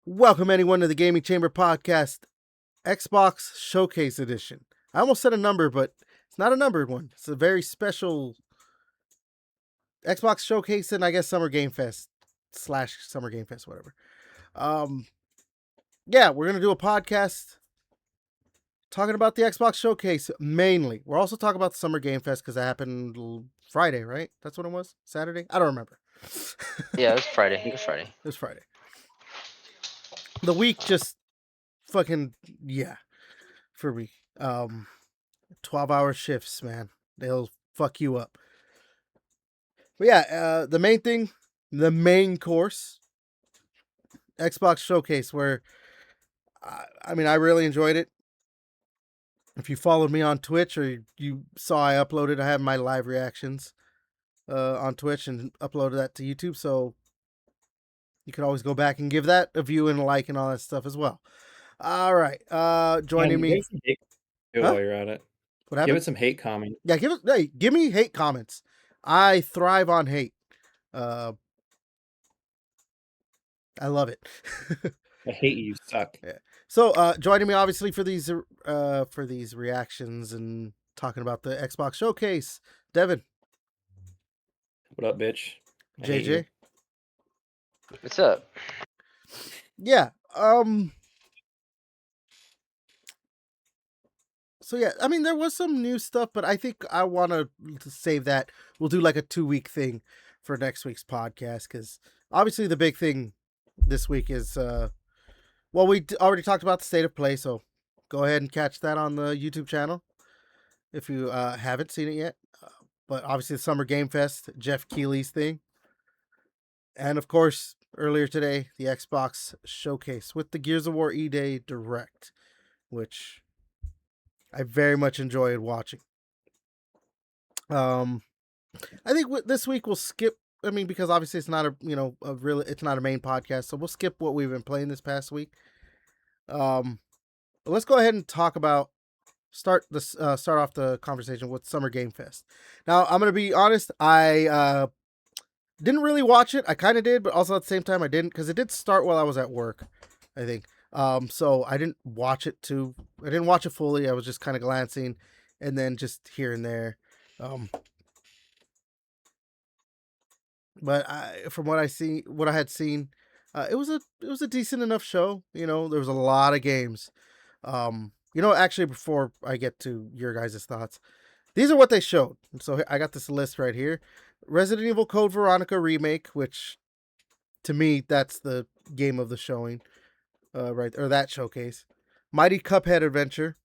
Welcome anyone to the Gaming Chamber Podcast, Xbox Showcase Edition. I almost said a number, but it's not a numbered one. It's a very special Xbox Showcase and I guess Summer Game Fest / Summer Game Fest, whatever. Yeah, we're gonna do a podcast talking about the Xbox Showcase mainly. We're also talking about the Summer Game Fest because that happened Friday, right? That's when it was? Saturday? I don't remember. Yeah, it was Friday. It was Friday. It was Friday. The week just fucking for me. 12-hour shifts, man. They'll fuck you up. But yeah, the main course, Xbox Showcase, where I really enjoyed it. If you followed me on Twitch or you saw I uploaded, I have my live reactions on Twitch and uploaded that to YouTube, so you can always go back and give that a view and a like and all that stuff as well. All right, joining me. While you're at it, what happened? Give it some hate comments. Yeah, give me hate comments. I thrive on hate. I love it. I hate you. Suck. Yeah. So, joining me obviously for these reactions and talking about the Xbox Showcase, Devin. What up, bitch? JJ. What's up? Yeah. So yeah, there was some new stuff, but I think I want to save that. We'll do like a 2-week thing for next week's podcast because obviously the big thing this week is we already talked about the state of play, so go ahead and catch that on the YouTube channel if you haven't seen it yet. But obviously the Summer Game Fest, Jeff Keighley's thing, and of course earlier today the Xbox Showcase with the Gears of War E-Day Direct, which I very much enjoyed watching. I think this week we'll skip. Because obviously it's not it's not a main podcast, so we'll skip what we've been playing this past week. But let's go ahead and talk about start off the conversation with Summer Game Fest. Now I'm gonna be honest, I didn't really watch it. I kind of did, but also at the same time I didn't because it did start while I was at work, I think. So I didn't watch it fully. I was just kind of glancing and then just here and there. But from what I had seen, it was a decent enough show. There was a lot of games. Actually, before I get to your guys' thoughts, these are what they showed. So I got this list right here: Resident Evil Code Veronica remake, which to me that's the game of the showing, right, or that showcase. Mighty Cuphead Adventure,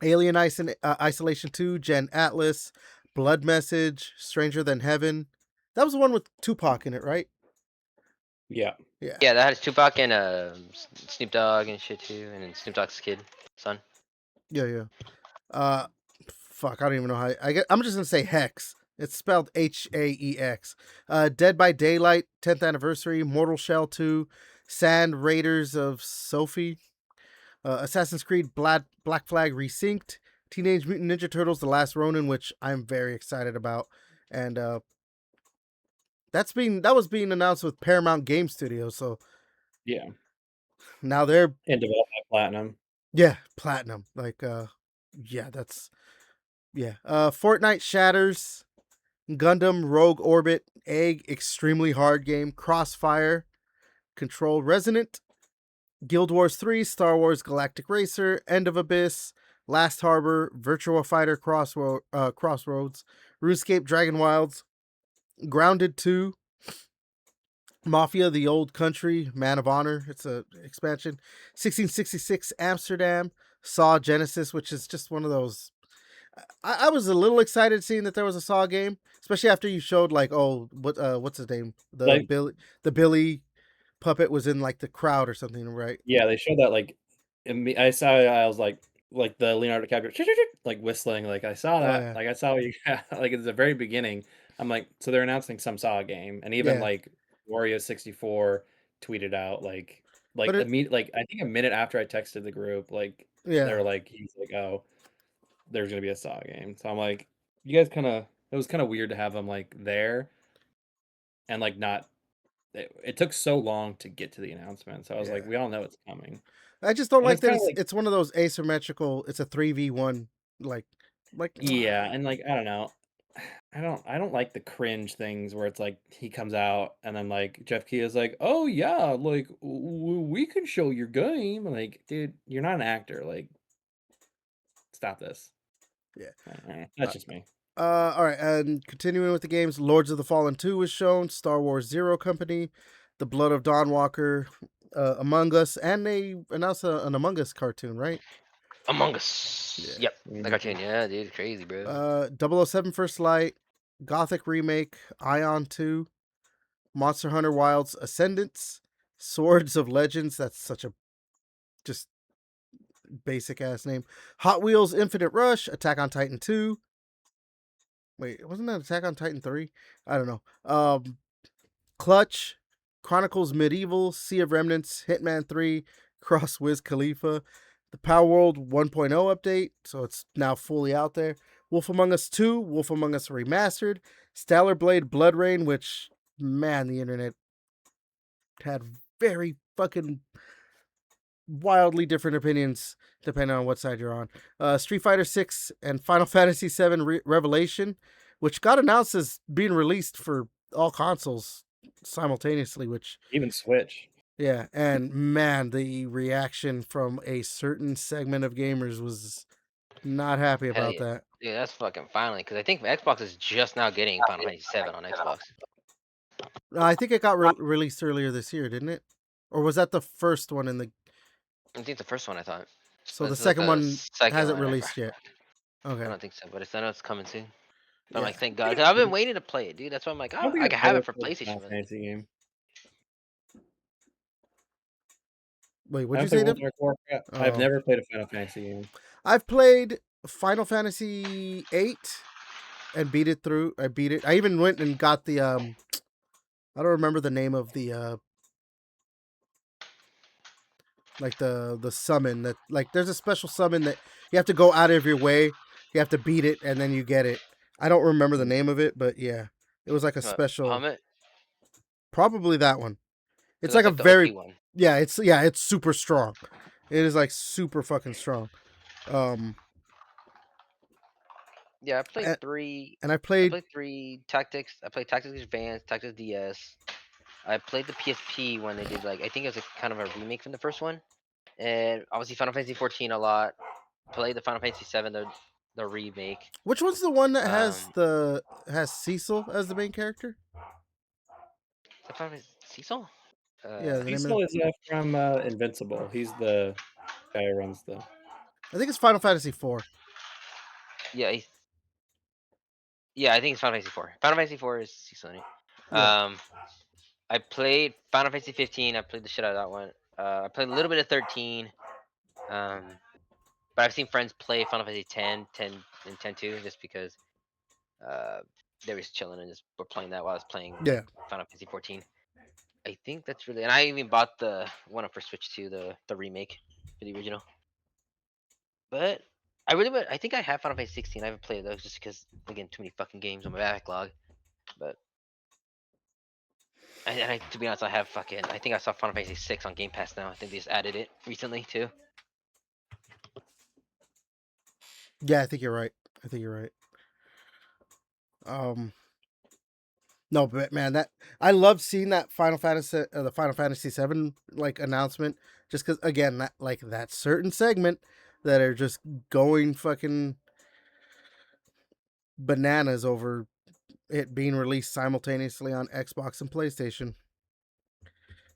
Alien Isolation 2, Gen Atlas, Blood Message, Stranger Than Heaven. That was the one with Tupac in it, right? Yeah. Yeah, that has Tupac and Snoop Dogg and shit too, and then Snoop Dogg's son. Yeah. Fuck, I don't even know how. I'm just gonna say Hex. It's spelled Haex. Dead by Daylight, 10th anniversary, Mortal Shell 2, Sand Raiders of Sophie, Assassin's Creed Black Flag Resynced, Teenage Mutant Ninja Turtles: The Last Ronin, which I'm very excited about, and that was being announced with Paramount Game Studios. So yeah, now they're in development Platinum. Yeah, Platinum. Like Fortnite Shatters, Gundam Rogue Orbit, Egg Extremely Hard Game, Crossfire, Control Resonant, Guild Wars 3, Star Wars Galactic Racer, End of Abyss, Last Harbor, Virtua Fighter Crossroads, RuneScape Dragon Wilds, Grounded 2, Mafia: The Old Country, Man of Honor, it's a expansion, 1666 Amsterdam, Saw Genesis, which is just one of those. I was a little excited seeing that there was a Saw game, especially after you showed what's his name, the Billy puppet was in like the crowd or something, right? Yeah, they showed that I was like the Leonardo DiCaprio like whistling, like I saw that, yeah. like I saw you like at the very beginning. I'm like, so they're announcing some Saw game, and even like Wario64 tweeted out like I think a minute after I texted the group, like they were like, he's like, oh, there's gonna be a Saw game. So I'm like, you guys it was kind of weird to have them like there and like not it took so long to get to the announcement. So I was like, Yeah. we all know it's coming. I just don't And like it's that kind of like, it's one of those asymmetrical. It's a 3v1, like yeah, and like I don't know. I don't like the cringe things where it's like he comes out and then like Jeff Key is like, "Oh yeah, like we can show your game." Like, dude, you're not an actor. Like, stop this. Yeah. That's just me. All right, and continuing with the games, Lords of the Fallen 2 was shown, Star Wars Zero Company, The Blood of Dawnwalker, Among Us, and they announced an Among Us cartoon, right? Among Us. Yeah. Yep. The cartoon. Yeah, dude. Crazy, bro. 007 First Light, Gothic Remake, Ion 2, Monster Hunter Wilds Ascendance, Swords of Legends, that's such a just basic ass name. Hot Wheels Infinite Rush, Attack on Titan 2. Wait, wasn't that Attack on Titan 3? I don't know. Clutch, Chronicles Medieval, Sea of Remnants, Hitman 3, Cross Wiz Khalifa, the Power World 1.0 update, so it's now fully out there. Wolf Among Us 2, Wolf Among Us Remastered, Stellar Blade Blood Rain, which, man, the internet had very fucking wildly different opinions depending on what side you're on. Street Fighter 6 and Final Fantasy 7 Revelation, which got announced as being released for all consoles simultaneously, which Even Switch. yeah, and man, the reaction from a certain segment of gamers was not happy Hell about yeah. that. Dude, that's fucking finally. Because I think Xbox is just now getting Final Fantasy 7 on Xbox. I think it got released earlier this year, didn't it? Or was that the first one in the? I think the first one I thought. So the This is like second the one second hasn't one. released yet. I Okay. don't think so, but I know it's coming soon. But I'm Yeah. like, thank God. 'Cause I've been waiting to play it, dude. That's why I'm like, I don't oh, think I I've can have ever it for played a PlayStation. Final But Fantasy game. Wait, I what'd you don't say? play World Deb? of Warcraft. I've Oh, never played a Final Fantasy game. I've played Final Fantasy 8 and beat it through. I beat it. I even went and got the I don't remember the name of the like the summon that, like, there's a special summon that you have to go out of your way. You have to beat it and then you get it. I don't remember the name of it, but yeah. It was like a special, Plummet? probably that one. It's 'Cause like that's a like the OP very one. yeah, it's super strong. It is like super fucking strong. Yeah, I played And, 3. and I I played played 3 Tactics. I played Tactics Advanced, Tactics DS. I played the PSP when they did like I think it was a kind of a remake from the first one, and obviously Final Fantasy 14 a lot. Played the Final Fantasy 7 the remake. which one's the one that Um, has Cecil as the main character? the Final Fantasy Cecil. Yeah, the name of Cecil is from Invincible. He's the guy who runs the. I think it's Final Fantasy 4. Yeah, yeah, I think it's Final Fantasy 4. Final Fantasy 4 is Cecil. In it. Yeah. I played Final Fantasy 15. I played the shit out of that one. I played a little bit of 13. But I've seen friends play Final Fantasy 10, 10, and 10 2 just because they were just chilling and just were playing that while I was playing Yeah. Final Fantasy 14. I think that's really, and I even bought the one up for Switch 2, the remake for the original. But I really would. I think I have Final Fantasy 16. I haven't played those just because again too many fucking games on my backlog. But to be honest, I have fucking. I think I saw Final Fantasy 6 on Game Pass now. I think they just added it recently too. Yeah, I think you're right. No, but man, that I love seeing that the Final Fantasy 7 like announcement, just because again that certain segment that are just going fucking bananas over it being released simultaneously on Xbox and PlayStation.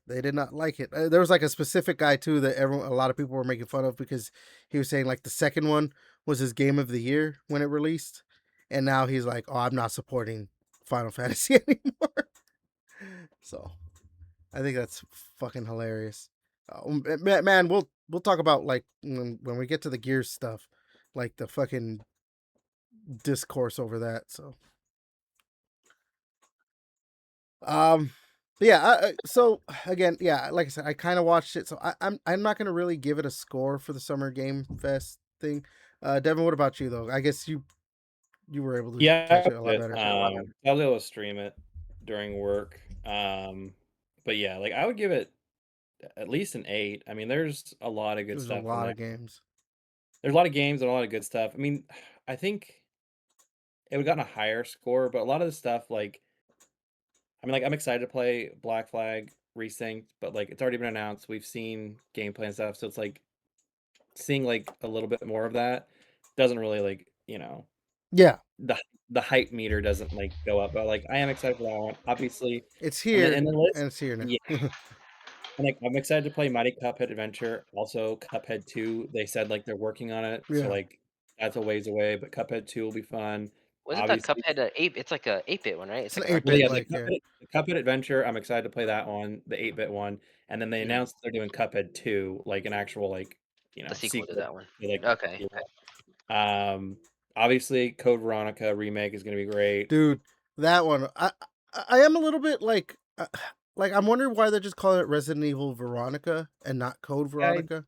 They did not like it. There was like a specific guy too that a lot of people were making fun of because he was saying like the second one was his game of the year when it released, and now he's like, "Oh, I'm not supporting Final Fantasy anymore." So, I think that's fucking hilarious. Man, we'll talk about like when we get to the Gears stuff, like the fucking discourse over that. So, yeah. So again, yeah, like I said, I kind of watched it. So I'm not gonna really give it a score for the Summer Game Fest thing. Devin, what about you though? I guess you were able to Yeah, catch it a lot I better. was able to stream it during work. But yeah, like I would give it at least an 8. I mean, there's a lot of good There's a stuff in lot there. of games. There's a lot of games and a lot of good stuff. I mean, I think it would gotten a higher score, but a lot of the stuff, like, I mean, like, I'm excited to play Black Flag Resynced, but like, it's already been announced. We've seen gameplay and stuff, so it's like seeing like a little bit more of that doesn't really like, Yeah, the the hype meter doesn't like go up. But like, I am excited for that one, obviously. it's And then here in the list, and it's here yeah, now. and like I'm excited to play Mighty Cuphead Adventure. Also, Cuphead 2. They said like they're working on it, so Yeah, like that's a ways away. But Cuphead 2 will be fun. Wasn't that Obviously, Cuphead a 8? It's like a 8-bit one, right? it's It's an like eight well, bit yeah, like yeah. The Cuphead Adventure, I'm excited to play that one, the 8-bit one, and then they Mhm. announced they're doing Cuphead 2, like an actual like, The sequel to sequel that one. to, like, the Okay. sequel. Obviously, Code Veronica remake is gonna be great. Dude, that one. I am a little bit like I'm wondering why they're just calling it Resident Evil Veronica and not Code I Veronica.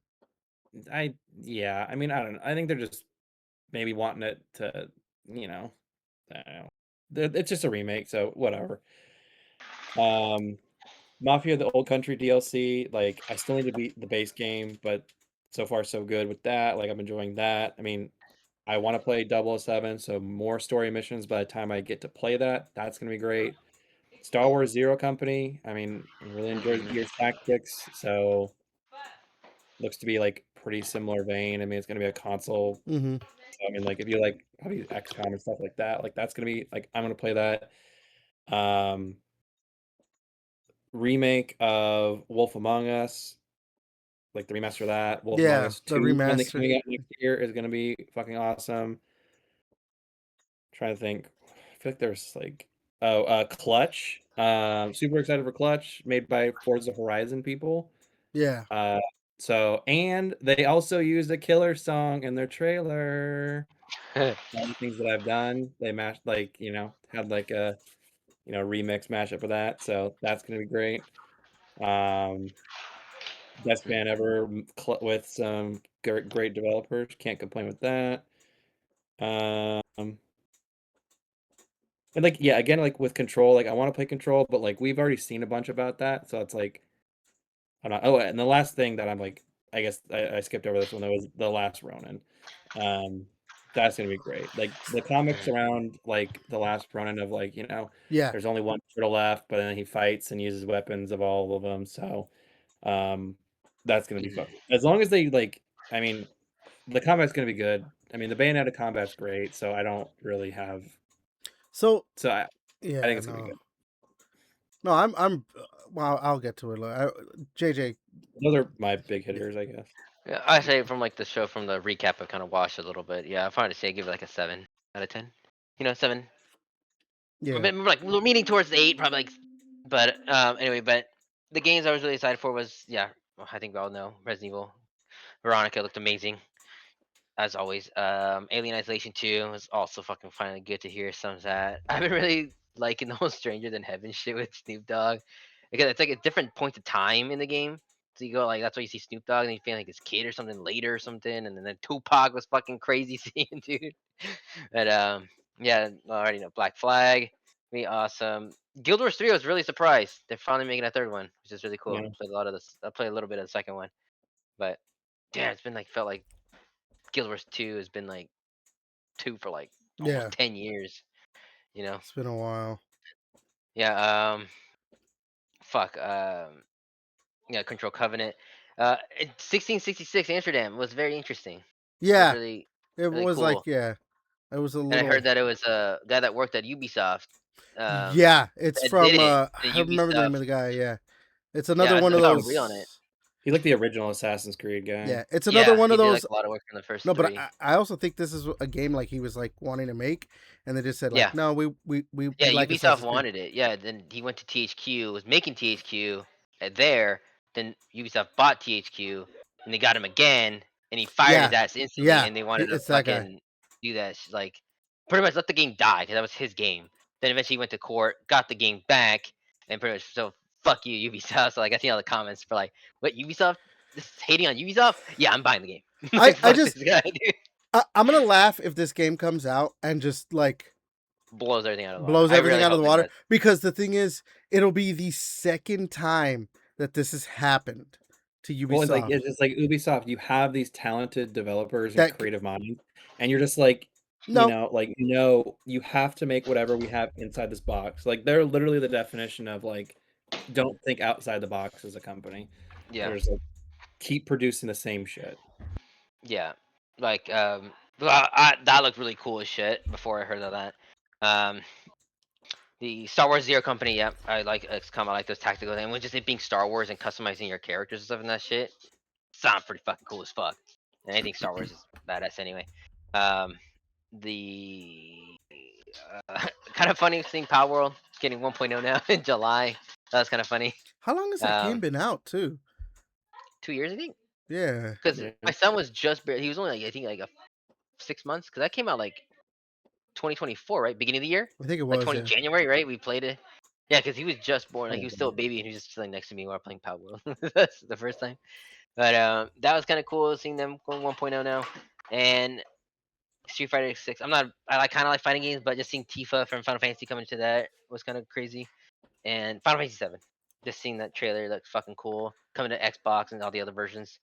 yeah, I mean, I don't know. I think they're just maybe wanting it to, you know, I don't know. It's just a remake, so whatever. Mafia: The Old Country DLC, like, I still need to beat the base game, but so far so good with that, like, I'm enjoying that. I mean, I wanna play 007, so more story missions by the time I get to play that, that's gonna be great. Star Wars Zero Company, I mean, I really enjoyed Mhm. Gears Tactics, so looks to be, like, pretty similar vein. I mean, it's gonna be a console, Mm-hmm. so, I mean, like, if you like probably XCOM and stuff like that, like, that's gonna be like, I'm gonna play that. Um, Remake of Wolf Among Us, like the remaster of that. Wolf Among Yeah, Us the 2 finally remaster. coming out next year is gonna be fucking awesome. Trying to think. I feel like there's like Clutch. Super excited for Clutch, made by Forza Horizon people. Yeah. Uh and they also used a killer song in their trailer. All the things that I've done, they mashed like, had like a remix mashup of that. So that's gonna be great. Um Best band ever with some great developers. Can't complain with that. Um, and like, yeah, again, like with Control, like I want to play Control, but like we've already seen a bunch about that, so it's like I'm not. Oh, and the last thing that I'm like, I guess I skipped over this one. That was the last Ronin. Um, that's gonna be great. Like the comics around like the last Ronin of like Yeah. there's only one turtle left, but then he fights and uses weapons of all of them. So, um, that's gonna be fun. As long as they like, I mean, the combat's gonna be good. I mean, the Bayonetta combat's great, so I don't really have. So So I think yeah, it's gonna be no, good. no, I'm. Well, I'll get to it. JJ. Those are my big hitters, I guess. Yeah, I say from like the show, from the recap, I kind of watched a little bit. Yeah, I'm fine to say I give it like a 7 out of 10. 7. Yeah. Like we're leaning towards the 8, probably like. But anyway, but the games I was really excited for was, yeah, well, I think we all know Resident Evil. Veronica looked amazing as always. Alien Isolation 2 was also fucking finally good to hear some of that. I've been really liking the whole Stranger Than Heaven shit with Snoop Dogg, because it's like a different point of time in the game. So you go like, that's why you see Snoop Dogg and you feel like his kid or something later or something, and then Tupac was fucking crazy seeing, dude. But yeah, I already know Black Flag, be awesome. Guild Wars 3, I was really surprised they're finally making a third one, which is really cool. Yeah, Played a lot of this. I played a little bit of the second one, but yeah, it's been like, felt like Guild Wars 2 has been like 2 for like almost Yeah. 10 years, you know? It's been a while. Yeah, fuck, yeah, Control Covenant. 1666 Amsterdam was very interesting. It was Yeah. really, It really was like cool. yeah. It was a And I heard little. that it was a guy that worked at Ubisoft, Yeah. It's that did from it. I And remember the name Ubisoft, of the guy. Yeah. It's yeah, another one I of saw Unreal on it. those. he's like the original Assassin's Creed guy. Yeah. It's another Yeah, one he of did like those. a lot of work on the first No, but 3. I also think this is a game like he was like wanting to make, and they just said like, Yeah. no, we Yeah, like Ubisoft Assassin's Creed. wanted it. Yeah, then he went to THQ, was making THQ there. Then Ubisoft bought THQ, and they got him again, and he fired his Yeah. ass instantly. Yeah. And they wanted to It's that guy. fucking do that, like pretty much let the game die, because that was his game. Then eventually he went to court, got the game back, and pretty much, so fuck you, Ubisoft. So like I see all the comments for like, what, Ubisoft? This is hating on Ubisoft? Yeah, I'm buying the game. I Like, I fuck this just guy, dude. I'm gonna laugh if this game comes out and just like blows everything out of the water. blows I everything really out of hope the it water. does. Because the thing is, it'll be the second time that this has happened to Well, Ubisoft. it's just like Ubisoft, you have these talented developers and That creative minds, and you're just like, no, you have to make whatever we have inside this box. Like, they're literally the definition of, like, don't think outside the box as a company. Yeah. They're just like, keep producing the same shit. Yeah. Like that looked really cool as shit before I heard of that. The Star Wars Zero Company, yeah, I like XCOM. I like those tactical things. With just it being Star Wars and customizing your characters and stuff and that shit, sounds pretty fucking cool as fuck. And anything Star Wars is badass anyway. The kind of funny seeing Power World getting 1.0 now in July. That was kind of funny. how long has that game been out too? 2 years, I think. Yeah, Because Yeah. my son was just he was only like, I think like 6 months. Because that came out like 2024, right? Beginning of the year. I think it Like was. 20 Yeah. January, right? We played it. Yeah, because he was just born. Like he was still a baby, and he was just sitting next to me while playing Power World. That's the first time. But that was kind of cool seeing them going 1.0 now, and Street Fighter 6. I kind of like fighting games, but just seeing Tifa from Final Fantasy come into that was kind of crazy. And Final Fantasy 7, just seeing that trailer looks fucking cool. Coming to Xbox and all the other versions.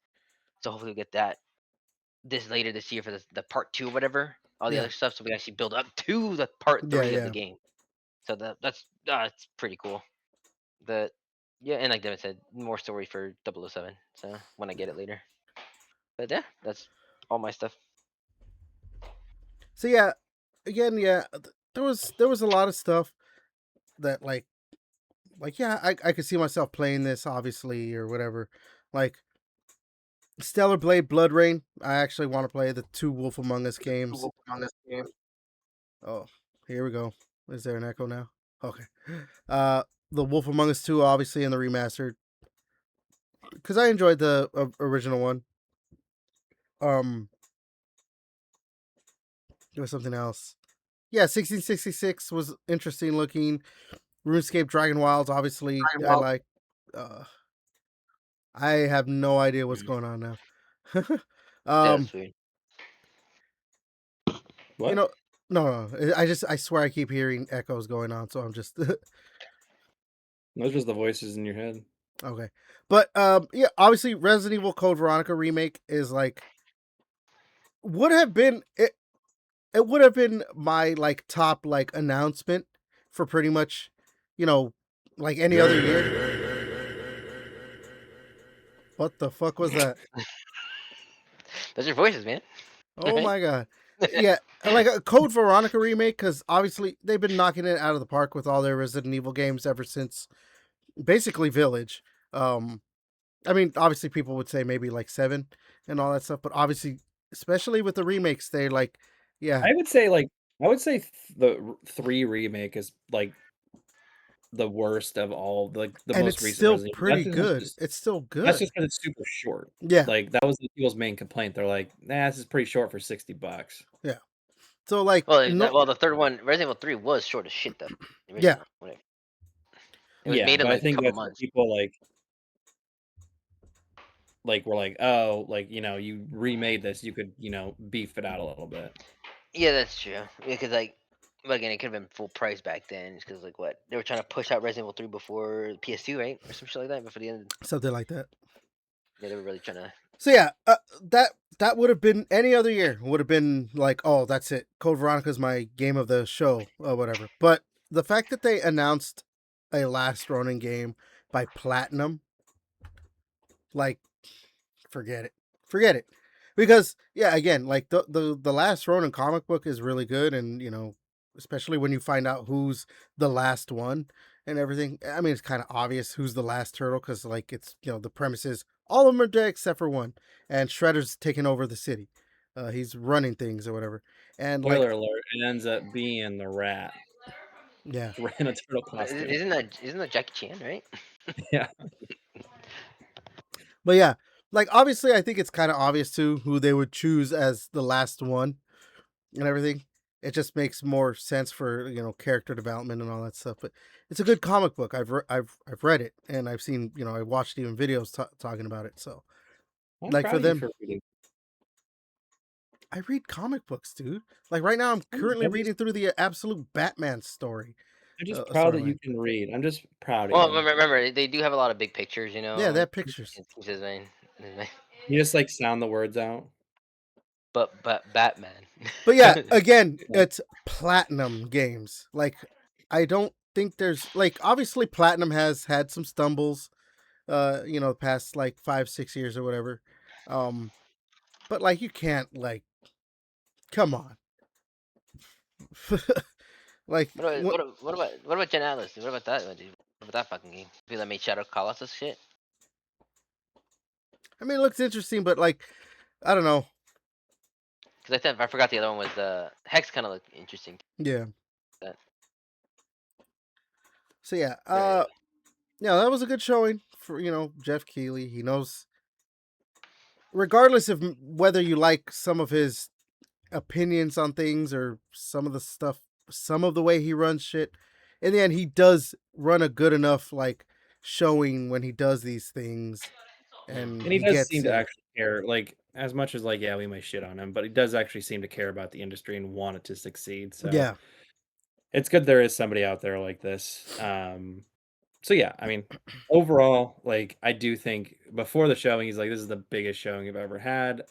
So hopefully we'll get that later this year for the part 2 or whatever. All the Yeah. other stuff, so we actually build up to the part 3 of Yeah. the game. So that's it's pretty cool. Yeah, and like Devin said, more story for 007. So when I get it later. But yeah, that's all my stuff. So yeah, again, yeah, there was a lot of stuff that like yeah, I could see myself playing this obviously or whatever. Like Stellar Blade Blood Rain, I actually want to play the 2 Wolf Among Us games. Oh, here we go. Is there an echo now? Okay. The Wolf Among Us 2 obviously in the remastered, cuz I enjoyed the original one. There was something else. Yeah, 1666 was interesting looking. RuneScape Dragon Wilds, obviously, I like. I have no idea what's going on now. That's weird. What? You know, no. I swear I keep hearing echoes going on, so I'm just Those are just the voices in your head. okay. But yeah, obviously, Resident Evil Code Veronica remake is like would have been it. It would have been my like top like announcement for pretty much, like any other year. What the fuck was that? Those are voices, man. Oh my god. Yeah, like a Code Veronica remake, because obviously they've been knocking it out of the park with all their Resident Evil games ever since basically Village. I mean, obviously people would say maybe like 7 and all that stuff, but obviously, especially with the remakes, they're like, yeah, I would say the 3 remake is, like, the worst of all, like, the and most it's recent still Resident Evil. pretty good. It's still That's good. just 'cause it's super short. Yeah, Like, that was the people's main complaint. They're like, "Nah, this is pretty short for $60." yeah. So like, Well, the third one, Resident Evil 3, was short as shit though. The yeah, original, when it was Yeah, made in but I like a think couple that's what months. people, were like, "Oh, like, you remade this, you could, beef it out a little bit." Yeah, that's true. Because but again, it could have been full price back then. Because like what they were trying to push out Resident Evil 3 before PS2, right, or some shit like that. Before the end, something like that. yeah, they were really trying to. So yeah, that would have been any other year would have been like, oh, that's it. Code Veronica is my game of the show or whatever. But the fact that they announced a Last Ronin game by Platinum, like, forget it, because yeah, again, like the Last Ronin comic book is really good, and especially when you find out who's the last one and everything. I mean, it's kind of obvious who's the last turtle because like it's the premise is all of them are dead except for one, and Shredder's taking over the city. He's running things or whatever, and like Spoiler alert, it ends up being the rat. yeah, In a turtle costume. Isn't that Jackie Chan, right? Yeah. but yeah, like obviously I think it's kind of obvious too who they would choose as the last one and everything. It just makes more sense for character development and all that stuff. But it's a good comic book. I've read it and I've seen I watched even videos talking about it. So I'm like proud for of you them, for reading. I read comic books, dude. Like right now, I'm currently reading through the absolute Batman story. I'm just proud that you Storyline. can read. I'm just proud of Well, you. remember they do have a lot of big pictures, Yeah, they and have pictures. it keeps his vein. You just like sound the words out. But Batman. But yeah, again, Yeah. it's platinum games. Like I don't think there's like obviously platinum has had some stumbles, past like 5-6 years or whatever. But like you can't like come on. Like What about what about Gen Atlas? Dude? What about that, dude? What about that fucking game? People that made Shadow Colossus shit. I mean, it looks interesting, but like I don't know. Because I forgot the other one was Hex. Kind of looked interesting. Yeah. That So yeah, yeah. yeah, that was a good showing for Jeff Keighley. He knows, regardless of whether you like some of his opinions on things or some of the stuff, some of the way he runs shit. In the end, he does run a good enough like showing when he does these things, and And he he does gets seem to actually care, like as much as like, yeah, we might shit on him, but he does actually seem to care about the industry and want it to succeed. So yeah. it's good there is somebody out there like this. So yeah, I mean, overall, like I do think before the showing, he's like, this is the biggest showing I've ever had.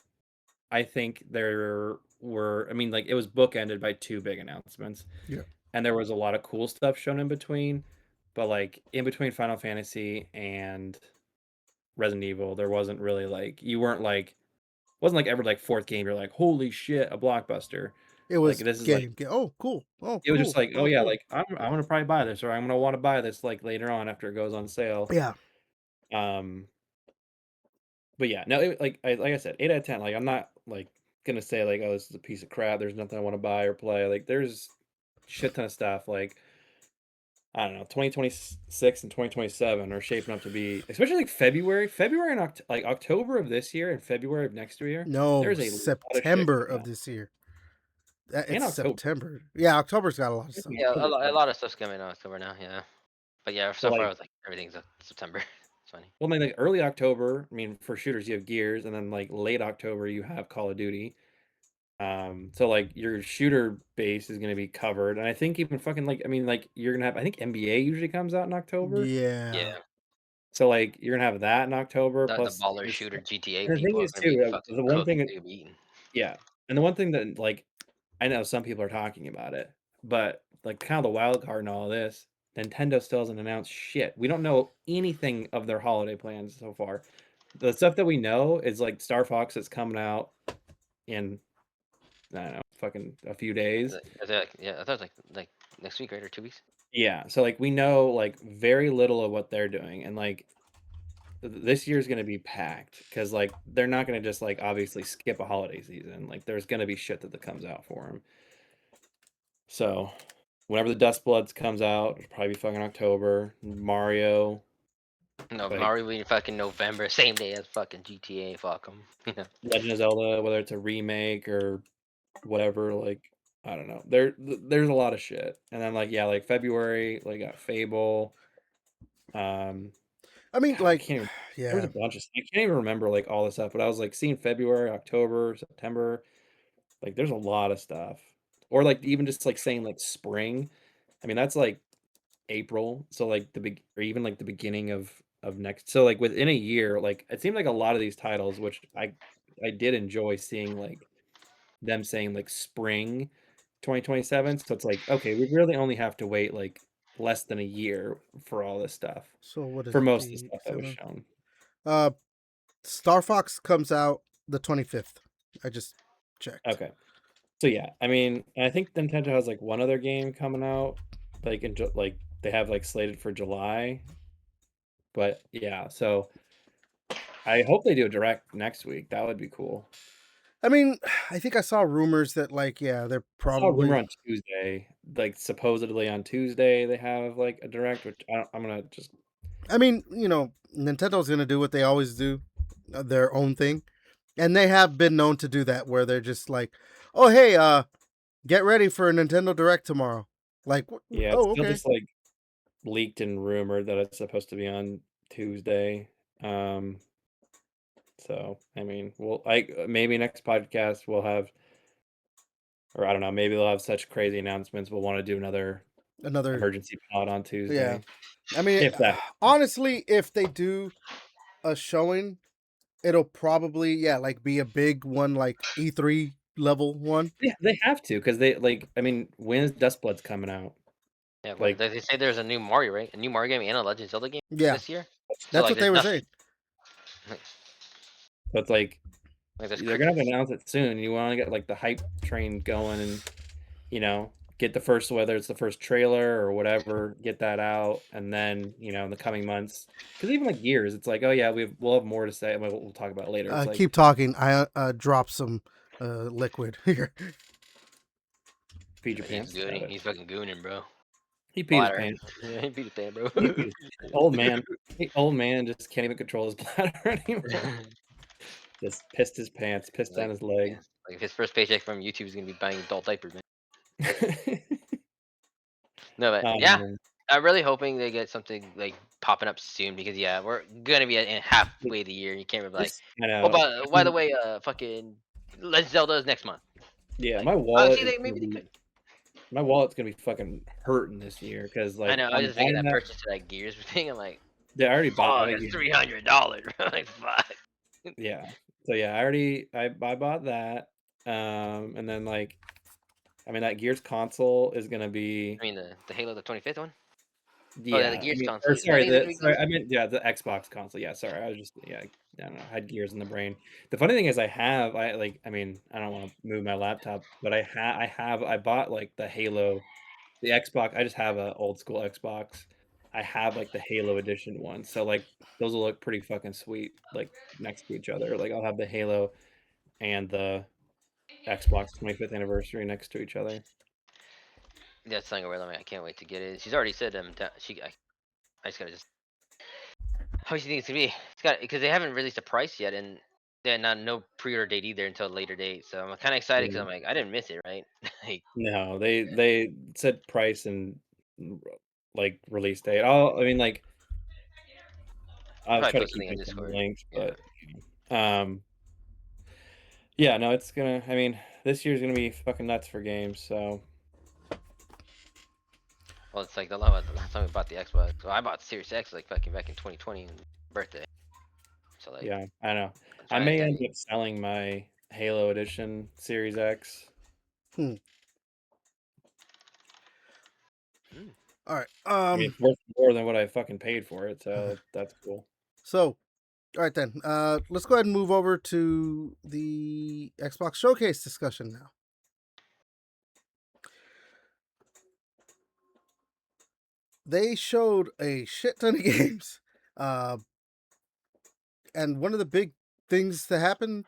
I think there were, I mean, like it was bookended by two big announcements, Yeah. and there was a lot of cool stuff shown in between. But like in between Final Fantasy and Resident Evil, there wasn't really like you weren't like wasn't like ever like fourth game. You're like, holy shit, a blockbuster. It Like was this is like game. Oh, cool. Oh, it was just cool. like, oh Oh, yeah, cool. like I'm gonna probably buy this or I'm gonna want to buy this like later on after it goes on sale. Yeah. Um, but yeah, no, like I said, 8 out of 10. Like I'm not like gonna say like, oh, this is a piece of crap. There's nothing I want to buy or play. Like there's shit ton of stuff. Like I don't know, 2026 and 2027 are shaping up to be, especially like February and like October of this year and February of next year. No, There's a lot of shit September coming of out. this year. And It's October. September. Yeah, October's got a lot of It's stuff. Yeah, October a first. lot of stuff's coming out October now. Yeah, but yeah, So so far I like, was like everything's September. It's funny. well, I mean, like early October. I mean, for shooters you have Gears, and then like late October you have Call of Duty. So like your shooter base is gonna be covered, and I think even fucking like I mean like you're gonna have I think NBA usually comes out in October. Yeah. Yeah, So like you're gonna have that in October the plus baller this, shooter GTA and the thing people are is gonna be too fucking the one cooked. thing that They're gonna be eating. yeah, and the one thing that like I know some people are talking about it, but like kind of the wild card in all of this, Nintendo still hasn't announced shit. We don't know anything of their holiday plans so far. The stuff that we know is like Star Fox that's coming out in I don't know, fucking a few days. Yeah, I thought it was like next week, right, or 2 weeks. Yeah, so like we know like very little of what they're doing, and like this year's gonna be packed because like they're not gonna just like obviously skip a holiday season. Like there's gonna be shit that comes out for them. So whenever the Dust Bloods comes out, it'll probably be fucking October. Mario, No, like Mario will be in fucking November, same day as fucking GTA. Fuck them. Yeah. Legend of Zelda, whether it's a remake or whatever, like I don't know. There's a lot of shit. And then like yeah, like February, like got Fable. I mean, God, I like, can't even there was yeah. a bunch of I can't even remember like all this stuff, but I was like seeing February, October, September, like there's a lot of stuff. Or like even just like saying like spring. I mean, that's like April. So like the big or even like the beginning of next. So like within a year, like it seemed like a lot of these titles, which I did enjoy seeing like them saying like spring 2027. So it's like, okay, we really only have to wait like less than a year for all this stuff. So what is For it? most of the The stuff that was 7th. shown. Uh, Star Fox comes out the 25th. I just checked. Okay. So yeah, I mean, I think Nintendo has like one other game coming out, like like they have like slated for July. But yeah, so I hope they do a direct next week. That would be cool. I mean, I think I saw rumors that like, yeah, they're I saw a rumor probably. on Tuesday, like supposedly on Tuesday they have like a direct, which I'm gonna just I mean, Nintendo's gonna do what they always do, their own thing, and they have been known to do that, where they're just like, "Oh, hey, get ready for a Nintendo Direct tomorrow." Like, yeah, it's oh, still okay. just like leaked and rumored that it's supposed to be on Tuesday. So I mean, maybe next podcast we'll have Or I don't know, maybe they'll have such crazy announcements. We'll want to do another emergency pod on yeah. Tuesday. I mean, If that honestly, if they do a showing, it'll probably like be a big one, like E3 level one. Yeah, they have to because they like. I mean, when's Dustblood's coming out? Yeah, when Like, they say there's a new Mario, right? A new Mario game and a Legend of Zelda game Yeah, this year. So that's like, what they there's were nothing. saying. so it's like Like there's they're gonna have to crickets. announce it soon. You want to get like the hype train going, and get the first, whether it's the first trailer or whatever, get that out, and then in the coming months, because even like Gears, it's like, oh yeah, we'll have more to say. We'll talk about it later. It's like, Keep talking. I dropped some liquid here. feed your He's pants. Got gooning. it. He's fucking gooning, bro. He peed his Bladder. pants. Yeah, he beat his pants, bro. He peed his old man. Old man just can't even control his bladder anymore. Just pissed his pants, pissed down his leg. Yeah, like his first paycheck from YouTube is gonna be buying adult diapers, man. No, but yeah, Man. I'm really hoping they get something like popping up soon because we're gonna be in halfway the year. And you can't be like, I know. oh, by the way, fucking Legend of Zelda is next month. Yeah, Like, my oh, wallet see, is maybe they could. my wallet's gonna be fucking hurting this year because I like know. I I'm was just thinking buying that that. purchase to that Gears thing. I'm like, Yeah, I already bought. oh, it's $300. Like, fuck. Yeah. So yeah, I bought that. And then like, I mean, that Gears console is gonna be. I mean, the Halo, the 25th one. Oh, yeah, the Yeah, I Gears mean, console. or I sorry, think it's gonna be good. I meant the Xbox console. Yeah, sorry, I was just I don't know, I had Gears in the brain. The funny thing is, I mean, I don't want to move my laptop, but I bought like the Halo, the Xbox. I just have a old school Xbox. I have like the Halo edition one, so like those will look pretty fucking sweet, like next to each other. Like I'll have the Halo and the Xbox 25th anniversary next to each other. That's something where I can't wait to get it. She's already said I just gotta just. How do you think it's gonna be? It's got because they haven't released a price yet, and they're not no pre-order date either until a later date. So I'm kind of excited because Yeah. I'm like, I didn't miss it, right? Like, No, they said price and like release date. I mean, like I'll probably try to post keep something on making the Discord. links, Yeah. but um, yeah, no, it's gonna. I mean, this year's gonna be fucking nuts for games. So Well, it's like the last time we bought the Xbox. So I bought Series X like fucking back in 2020 birthday. So like, yeah, I know. I'm I trying may to. end up selling my Halo Edition Series X. All right. I mean, it's worth more than what I fucking paid for it, so that's cool. So, all right then. Let's go ahead and move over to the Xbox Showcase discussion now. They showed a shit ton of games, and one of the big things to happen,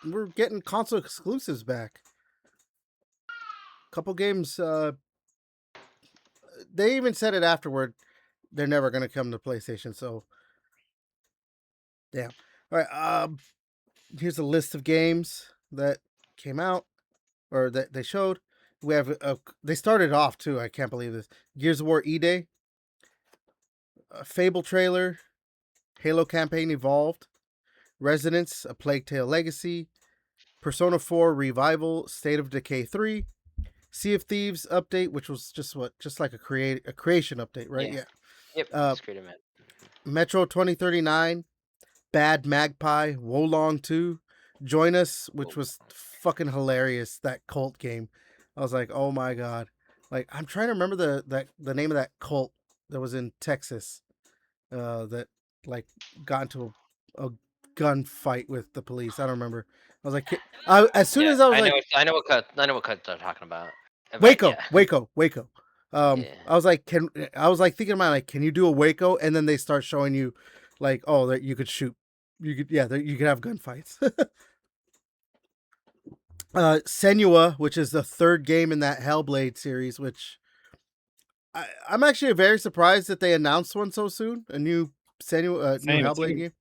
we're getting console exclusives back. Couple games. They even said it afterward. They're never gonna come to PlayStation. So, damn. All right. Here's a list of games that came out or that they showed. We have they started off too. I can't believe this. Gears of War E-Day, Fable trailer, Halo campaign evolved, Resonance, A Plague Tale Legacy, Persona 4 Revival, State of Decay 3, Sea of Thieves update, which was just like a creation update, right? Yeah. Yep. Uh, Just created it. Metro 2039, Bad Magpie, Wolong 2, Join Us, which was fucking hilarious. That cult game. I was like, oh my god. Like, I'm trying to remember the name of that cult that was in Texas. That like got into a gunfight with the police. I don't remember. I was like, as soon Yeah, as I was like, I know what cut they're talking about. But Waco, yeah, Waco. yeah. I was like, thinking in my like, can you do a Waco? And then they start showing you, like, oh, that you could shoot, you could, you could have gunfights. Senua, which is the third game in that Hellblade series, which I'm actually very surprised that they announced one so soon. A new Senua, new Same. Hellblade game.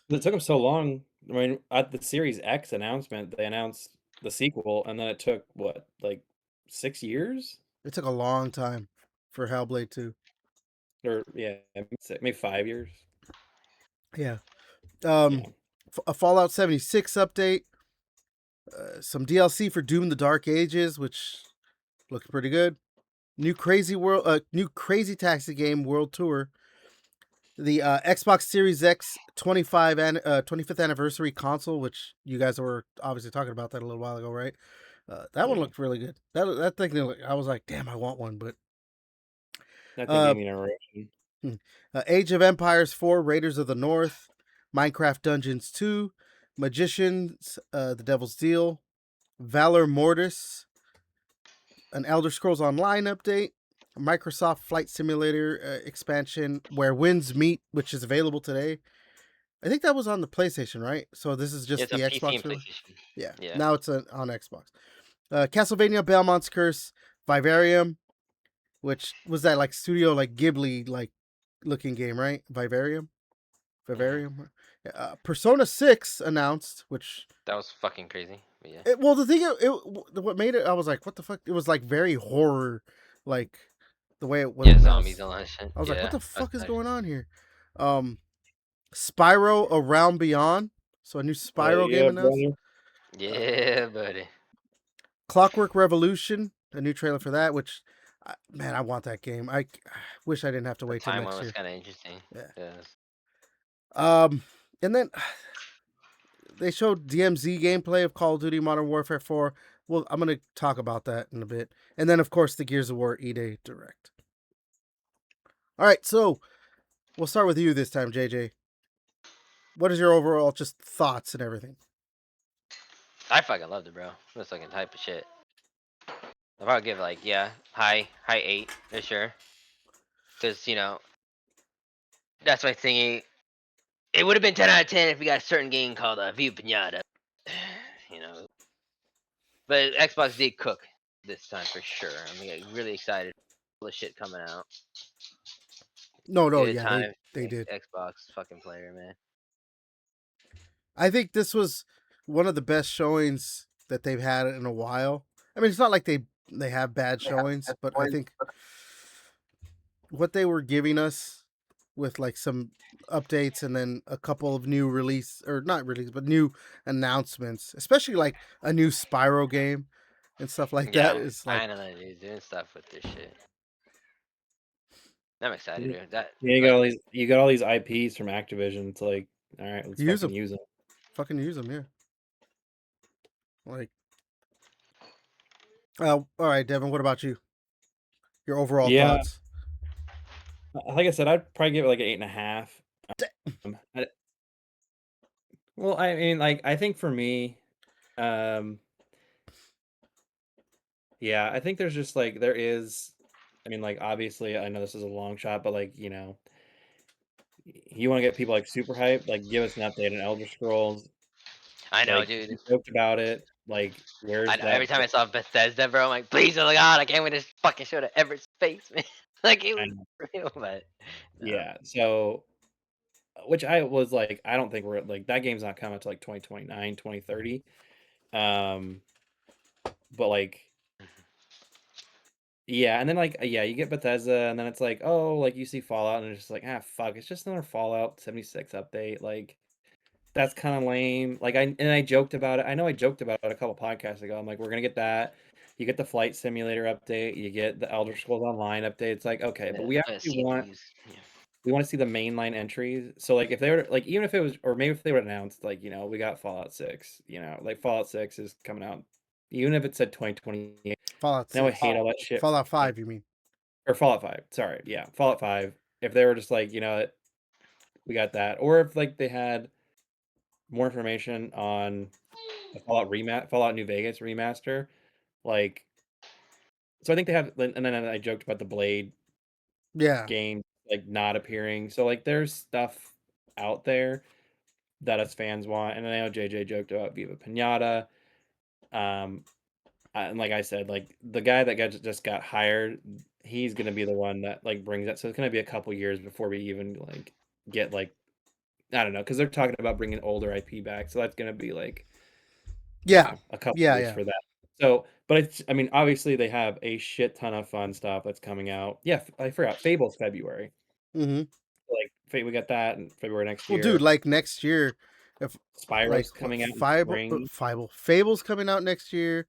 It took them so long. I mean, at the Series X announcement, they announced the sequel, and then it took what, like 6 years? It took a long time for Hellblade 2. Or yeah, maybe 5 years. Yeah. Yeah. A Fallout 76 update, Some DLC for Doom: The Dark Ages, which looks pretty good. New Crazy Taxi game World Tour. The Xbox Series X 25th anniversary console, which you guys were obviously talking about that a little while ago, right? That one Yeah. looked really good. That thing, I was like, damn, I want one. But That thing gave me an erection. Age of Empires 4, Raiders of the North, Minecraft Dungeons 2, Magicians, The Devil's Deal, Valor Mortis, an Elder Scrolls Online update, Microsoft Flight Simulator expansion, Where Winds Meet, which is available today. I think that was on the PlayStation, right? So this is just It's the on PC Xbox and release? PlayStation. Yeah. Yeah. Now it's on Xbox. Castlevania Belmont's Curse, Vivarium, which was that like studio like Ghibli like looking game, right? Vivarium. Persona 6 announced, which That was fucking crazy. But yeah. the thing what made it, I was like, what the fuck? It was like very horror, like the way it was. Yeah, zombies and all that shit. I was like, what Yeah. the fuck is going on here? Spyro Around Beyond. So a new Spyro game announced. brother. Yeah, buddy. Clockwork Revolution, a new trailer for that, which, man, I want that game. I wish I didn't have to The wait till time next one was year. kind of interesting. Yeah. Yes. And then they showed DMZ gameplay of Call of Duty Modern Warfare 4. Well, I'm going to talk about that in a bit. And then, of course, the Gears of War E-Day Direct. All right, so we'll start with you this time, JJ. What is your overall just thoughts and everything? I fucking loved it, bro. It was fucking type of shit. I'll probably give like, yeah, high 8 for sure. Because, you know, that's my thingy. It would have been 10 out of 10 if we got a certain game called View Pinata. You know. But Xbox did cook this time for sure. I'm like, really excited. All the shit coming out. No, Good yeah, time. they did. Xbox fucking player, man. I think this was one of the best showings that they've had in a while. I mean, it's not like they have bad showings, but I think what they were giving us with like some updates and then a couple of new new announcements, especially like a new Spyro game and stuff like that, is like, finally, dude, doing stuff with this shit. I'm excited, dude. That You got all these IPs from Activision. It's like, all right, let's use them. Fucking use them, yeah. Like, all right, Devin. What about you? Your overall thoughts? Like I said, I'd probably give it like an 8.5. Well, I mean, like, I think for me, yeah, I think there's just like there is. I mean, like, obviously, I know this is a long shot, but like, you know, you want to get people like super hyped, like, give us an update on Elder Scrolls. I know, Like, dude. we joked about it. Like, where's I know, that? every time I saw Bethesda, bro, I'm like, please, oh my god, I can't wait to fucking show to Everett's face, man. Like, it was real, but no. Yeah. So, which I was like, I don't think we're like that game's not coming to like 2029, 2030. But like, yeah, and then like, yeah, you get Bethesda, and then it's like, oh, like you see Fallout, and it's just like, fuck, it's just another Fallout 76 update. Like, that's kind of lame. Like, I joked about it. I know I joked about it a couple podcasts ago. I'm like, we're gonna get that. You get the Flight Simulator update. You get the Elder Scrolls Online update. It's like, okay, but we actually want to see the mainline entries. So like, if they were like, even if it was, or maybe if they would announce like, you know, we got Fallout 6. You know, like Fallout 6 is coming out, even if it said 2028. Fallout 6. Now I hate all that shit. Fallout 5, you mean? Or Fallout 5. Sorry, yeah, Fallout 5. If they were just like, you know, we got that, or if like they had more information on the Fallout New Vegas remaster, like, so I think they have, and then I joked about the Blade game like not appearing. So like, there's stuff out there that us fans want, and I know JJ joked about Viva Pinata. And like I said, like the guy that just got hired, he's gonna be the one that like brings that. So it's gonna be a couple years before we even like get like, I don't know, because they're talking about bringing older IP back, so that's gonna be like, a couple years for that. So, but it's, I mean, obviously they have a shit ton of fun stuff that's coming out. Yeah, I forgot Fable's February. Mm-hmm. Like, we got that in February next year. Well, dude, like next year, If Spyro's like coming out in spring. Fable's coming out next year.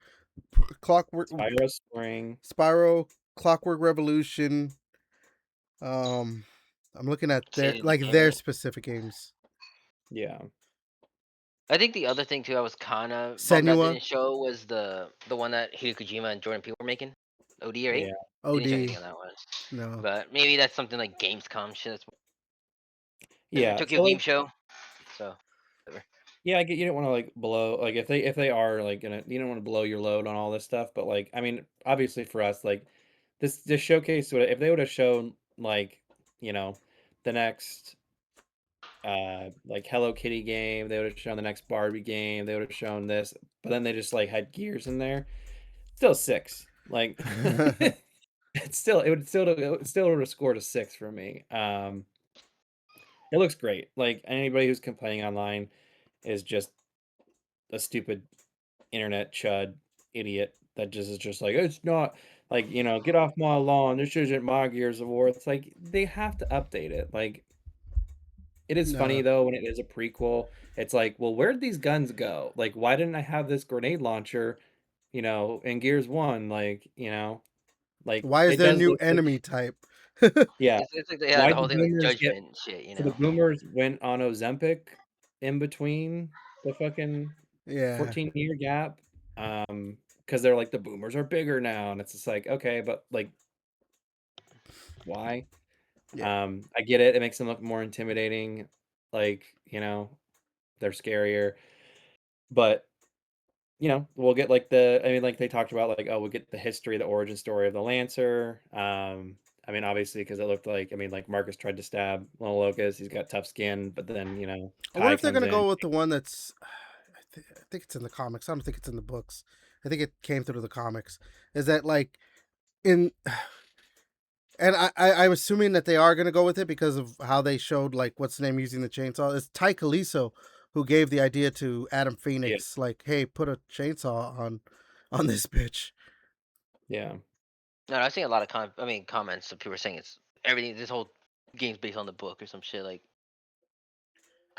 Clockwork Spyro spring. Spyro, Clockwork Revolution. I'm looking at their State of like Decay, their right? specific games. Yeah. I think the other thing too I was kind of bummed out they Senua, didn't show was the one that Hideo Kojima and Jordan Peele were making. OD, right? Yeah. They didn't show OD. anything on that one. No. But maybe that's something like Gamescom shit. That's Yeah. Tokyo So Game like, Show. So whatever. yeah, I get you don't want to like blow like if they are like gonna you don't want to blow your load on all this stuff, but like I mean, obviously for us, like this showcase if they would have shown like, you know, the next like Hello Kitty game, they would have shown the next Barbie game, they would have shown this, but then they just like had Gears in there. Still 6. Like it still would have scored a 6 for me. It looks great. Like anybody who's complaining online is just a stupid internet chud idiot that just is just like it's not like get off my lawn. This isn't my Gears of War. It's like they have to update it. Like it is funny No. though when it is a prequel. It's like, well, where'd these guns go? Like, why didn't I have this grenade launcher? In Gears 1, like Why is it there a does new look like enemy type? yeah. It's like they had Why the the whole thing like boomers get judgment shit. so the boomers went on Ozempic in between the fucking Yeah. 14-year gap, because they're like the boomers are bigger now, and it's just like okay, but like why? Yeah. I get it. It makes them look more intimidating, like they're scarier, but we'll get like I mean, like they talked about, like, oh, we'll get the history, the origin story of the Lancer. I mean, obviously, because it looked like, I mean, like Marcus tried to stab Lone Locust. He's got tough skin, but then, I wonder Kai if they're comes gonna in. go with the one that's. I think it's in the comics. I don't think it's in the books. I think it came through the comics. Is that like in? And I'm assuming that they are gonna go with it because of how they showed like what's the name using the chainsaw. It's Ty Kaliso who gave the idea to Adam Yeah, Phoenix. Like, hey, put a chainsaw on this bitch. yeah, No, I've seen a lot of comments of people saying it's everything. This whole game's based on the book or some shit like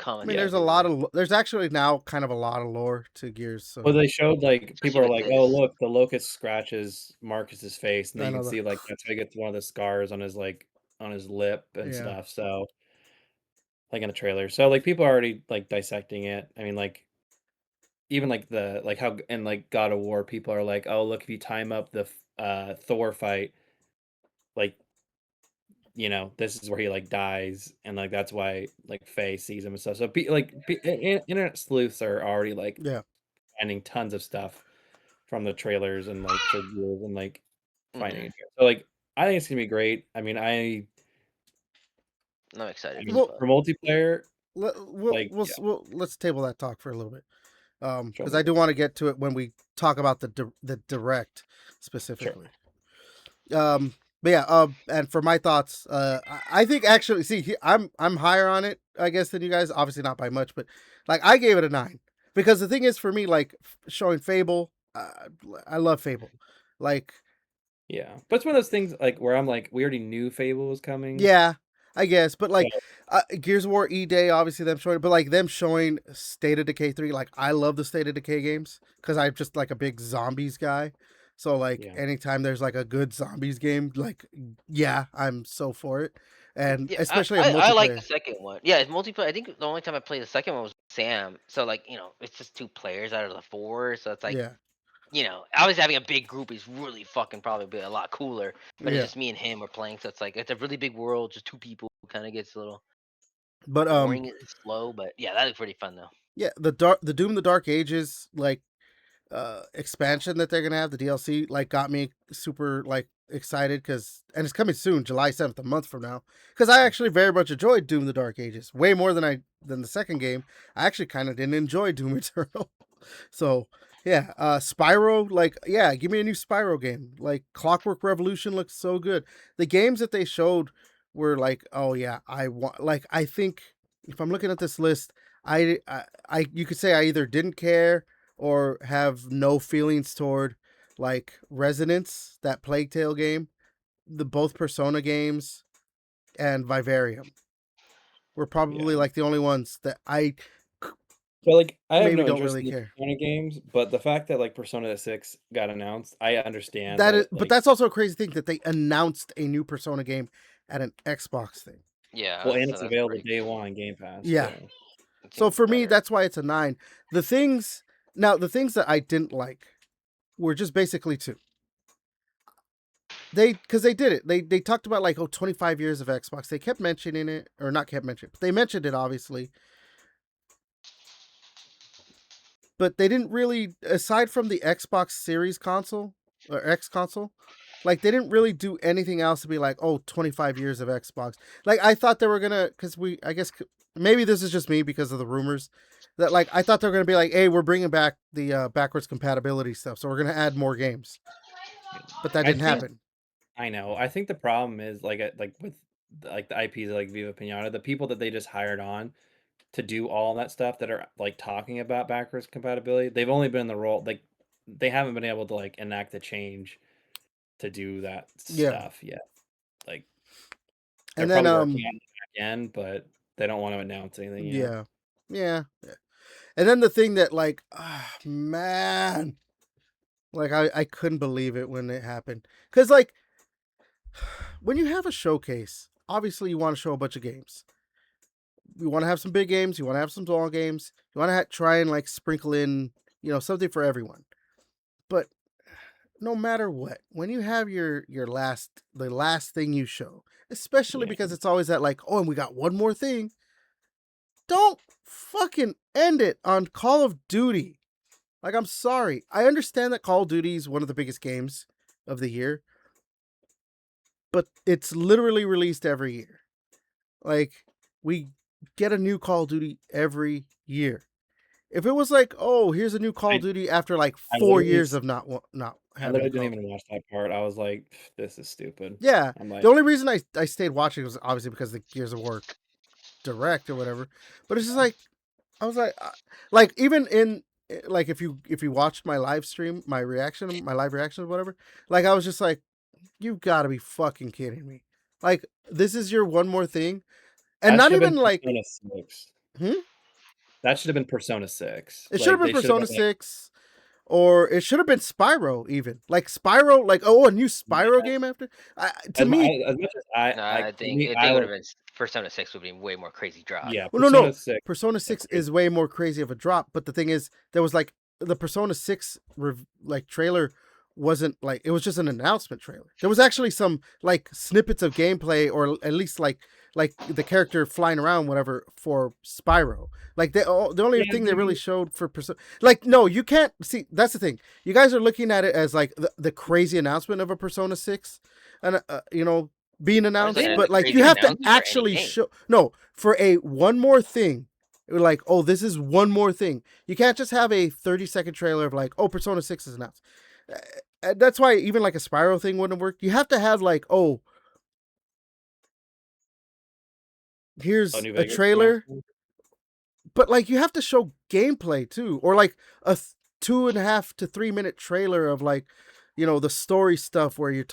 I mean, comments yeah. there's a lot everywhere. of there's actually now kind of a lot of lore to Gears. Well, So they showed like people Especially are with like, oh, this. look, the Locust scratches Marcus's face, and then I you can know see like that's how he gets one of the scars on his lip and yeah. stuff. So like in the trailer, so like people are already like dissecting it. I mean, like even like the like how in like God of War, people are like, oh, look, if you time up the Thor fight, like this is where he like dies, and like that's why like Faye sees him and stuff. So internet sleuths are already like Yeah. finding tons of stuff from the trailers and like for years and like finding Hmm. it here. So like I think it's gonna be great. I mean, I'm excited as Well, fuck. for multiplayer, like yeah, let's table that talk for a little bit. show Because me. I do want to get to it when we talk about the direct Sure. specifically. But yeah, and for my thoughts, I think actually, I'm higher on it, I guess, than you guys. Obviously not by much, but like I gave it a 9 because the thing is for me, like showing Fable, I love Fable, like Yeah, but it's one of those things like where I'm like, we already knew Fable was coming. yeah, I guess, but So like Gears of War E-Day, obviously them showing, but like them showing State of Decay 3, like I love the State of Decay games because I'm just like a big zombies guy. So like yeah, anytime there's like a good zombies game, like yeah, I'm so for it, and Yeah, especially a I like the multiplayer. second one. Yeah, it's multiplayer. I think the only time I played the second one was with Sam. So like it's just 2 players out of the 4. So it's like Yeah, obviously having a big group is really fucking probably be a lot cooler. But it's yeah, just me and him are playing, so it's like it's a really big world, just 2 people. Kind of gets a little but boring and slow. But yeah, that is pretty fun though. yeah, the Doom the Dark Ages like expansion that they're gonna have, the DLC, like got me super like excited because and it's coming soon, July 7th, a month from now. Because I actually very much enjoyed Doom the Dark Ages way more than the second game. I actually kind of didn't enjoy Doom Eternal. So yeah, Spyro, like yeah, give me a new Spyro game. Like Clockwork Revolution looks so good. The games that they showed were like, oh yeah, I want like I think if I'm looking at this list, I you could say I either didn't care or have no feelings toward like Resonance, that Plague Tale game, the both Persona games, and Vivarium were probably yeah, like the only ones that So, like, I have maybe no don't interest really in the care. Persona games, but the fact that, like, Persona 6 got announced, I understand That is, that, but like that's also a crazy thing that they announced a new Persona game at an Xbox thing. Yeah, well, and so it's that's available pretty day crazy. 1 on Game Pass Yeah. too. It's So even for me, better. that's why it's a 9. The things the things that I didn't like were just basically 2. Because they did it. They talked about like 25 years of Xbox. They kept mentioning it, or not kept mentioning, but they mentioned it obviously. But they didn't really, aside from the Xbox Series console or X console, like they didn't really do anything else to be like, 25 years of Xbox. Like I thought they were gonna, because I guess maybe this is just me because of the rumors that like I thought they were gonna be like, hey, we're bringing back the backwards compatibility stuff, so we're gonna add more games. But that I didn't think happen. I know. I think the problem is, like, with, like, the IPs like Viva Pinata, the people that they just hired on to do all that stuff that are, like, talking about backwards compatibility, they've only been in the role like, they haven't been able to, like, enact the change to do that Yeah, stuff yet. Like, they're and then probably working on it again, but they don't wanna announce anything yet. yeah, yeah, and then the thing that like, man, like I couldn't believe it when it happened, because like when you have a showcase, obviously you want to show a bunch of games. You want to have some big games. You want to have some small games. You want to try and like sprinkle in, something for everyone. But no matter what, when you have the last thing you show, especially Yeah. because it's always that like, oh, and we got one more thing. Don't fucking end it on Call of Duty. Like, I'm sorry. I understand that Call of Duty is one of the biggest games of the year, but it's literally released every year. Like, we get a new Call of Duty every year. If it was like, oh, here's a new Call of I Duty after like I 4 literally years of not I having a literally didn't Call of even Duty. watch that part. I was like, "This is stupid." Yeah. I'm The like, only reason I stayed watching was obviously because the Gears of War direct or whatever. But it's just like I was like even in like if you watched my live stream, my live reaction or whatever, like I was just like, you've got to be fucking kidding me. Like this is your one more thing, and that not should have even been like, Persona 6. hmm? That should have been Persona 6. It should have Like, been they should have been Persona like 6. Or it should have been Spyro, even like Spyro, like a new Spyro yeah. game after. To me, As much as No, I I for think me, I I think it would would have been Persona 6 would be way more crazy drop. yeah, well, no, Persona 6 Persona a 6 crazy is way more crazy of a drop. But the thing is, there was like the Persona 6 like trailer wasn't like, it was just an announcement trailer. There was actually some like snippets of gameplay, or at least like the character flying around, whatever, for Spyro. Like the only yeah, thing but they I really mean, showed for Persona, like, no, you can't see. That's the thing. You guys are looking at it as like the crazy announcement of a Persona 6, and being I'm just announced, saying yeah, it's a but like you crazy have to announcement for any actually game. show, no, for a one more thing, like, oh, this is one more thing. You can't just have a 30-second trailer of like, oh, Persona 6 is announced. That's why even like a Spyro thing wouldn't work. You have to have like, oh, oh, here's New a Vegas trailer, announcement. but like you have to show gameplay too, or like a 2.5 to 3 minute trailer of like, the story stuff where you're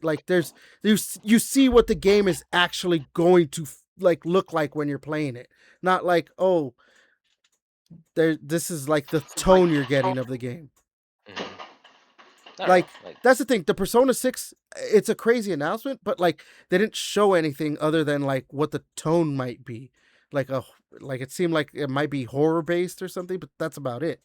like there's you see what the game is actually going to like look like when you're playing it, not like, oh, this is like the tone you're getting of the game. Mhm. I don't know. Like Like that's the thing. The Persona 6, it's a crazy announcement, but like they didn't show anything other than like what the tone might be. Like it seemed like it might be horror based or something, but that's about it.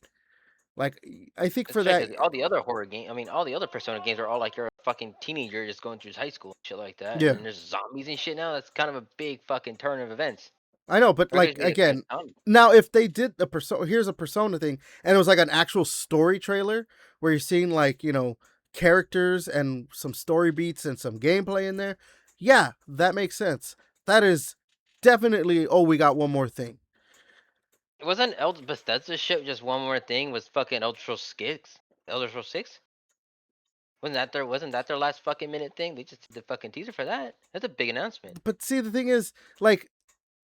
Like I think it's for funny that, because all the other horror game, I mean, all the other Persona games are all like you're a fucking teenager just going through high school, shit like that, and yeah, then there's zombies and shit now. That's kind of a big fucking turn of events. I know, but They're gonna like make it again, sound. now if they did the Persona, here's a Persona thing, and it was like an actual story trailer where you're seeing like, characters and some story beats and some gameplay in there. Yeah, that makes sense. That is definitely, oh, we got one more thing. Wasn't Bethesda shit just one more thing? Was fucking Elder Scrolls 6? Elder Scrolls 6? Wasn't that their last fucking minute thing? They just did the fucking teaser for that. That's a big announcement. But see, the thing is, like,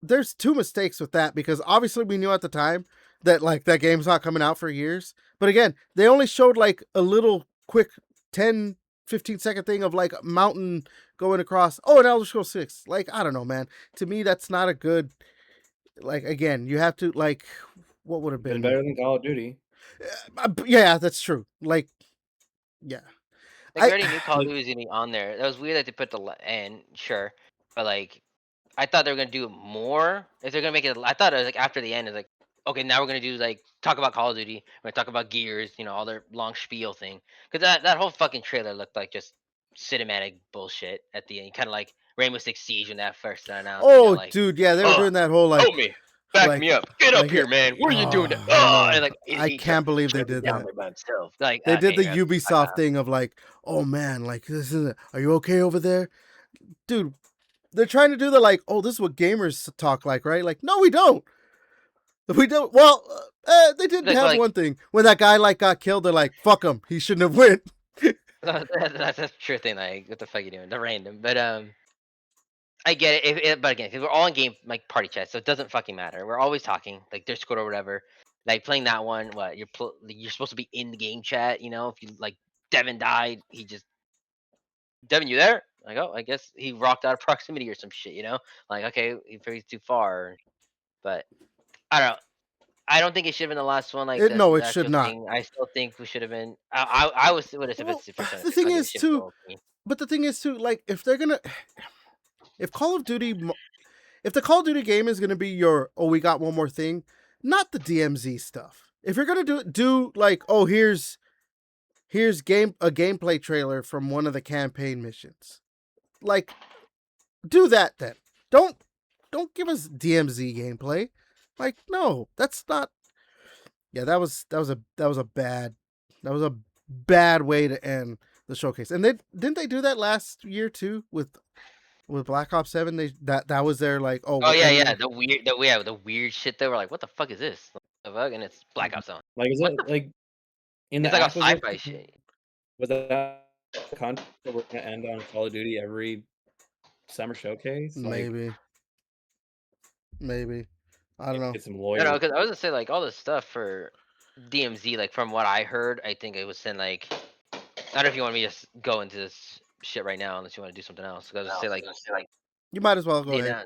there's two mistakes with that, because obviously we knew at the time that like that game's not coming out for years. But again, they only showed like a little quick 10-15 second thing of like a mountain going across. Oh, an Elder Scrolls 6. Like, I don't know, man. To me, that's not a good, like, again, you have to like, what would have Been been better than Call of Duty. yeah, that's true. Like, yeah. Like, we I already knew Call of Like Duty was gonna be on there. That was weird that they put the and sure, but like, I thought they were gonna do more. If they're gonna make it, I thought it was like after the end, it's like, okay, now we're gonna do like talk about Call of Duty. We're gonna talk about Gears, all their long spiel thing. Because that whole fucking trailer looked like just cinematic bullshit at the end. Kind of like Rainbow Six Siege when that first got announced. oh, Like, dude, yeah, they were oh, doing that whole like homie, back like me up, get up like here, man. What are you doing? oh, I know. And like I he can't believe they shoved it did down that. there by himself. Like, They did okay, the Ubisoft thing of like, oh man, like this is are you okay over there? Dude, they're trying to do the like, oh, this is what gamers talk like, right? Like, no, we don't. We don't. Well, they did like, have one thing when that guy like got killed. They're like, fuck him. He shouldn't have went. that's a true thing. Like, what the fuck you doing? They're random, but I get it. But again, because we're all in game like party chat, so it doesn't fucking matter. We're always talking, like Discord or whatever. Like playing that one, what you're supposed to be in the game chat. If you like Devin died, he just Devin, you there? Like, oh, I guess he rocked out of proximity or some shit. Like, okay, he's too far. But I don't know. I don't think it should have been the last one. Like No, the it should actual not. thing. I still think we should have been. I was would have said Well, 50%. the thing is too, but the thing is too, like if they're gonna, if Call of Duty, if the Call of Duty game is gonna be your, oh, we got one more thing, not the DMZ stuff. If you're gonna do like, oh, here's a gameplay trailer from one of the campaign missions, like, do that then. Don't give us DMZ gameplay. Like, no, that's not. Yeah, that was a bad way to end the showcase. And didn't they do that last year too with Black Ops 7? That was their like, oh, Oh yeah, the weird shit. They were like, what the fuck is this? The fuck, and it's Black Ops Zone. like is What it like in It's the like a acquisition? sci-fi shit. Was that content that we're gonna end on Call of Duty every summer showcase? Like, maybe. I don't know. get some No, lawyers. because I was gonna say like all this stuff for DMZ. Like from what I heard, I think it was saying like, I don't know if you want me to just go into this shit right now, unless you want to do something else. Because I say like, You might as well go they ahead.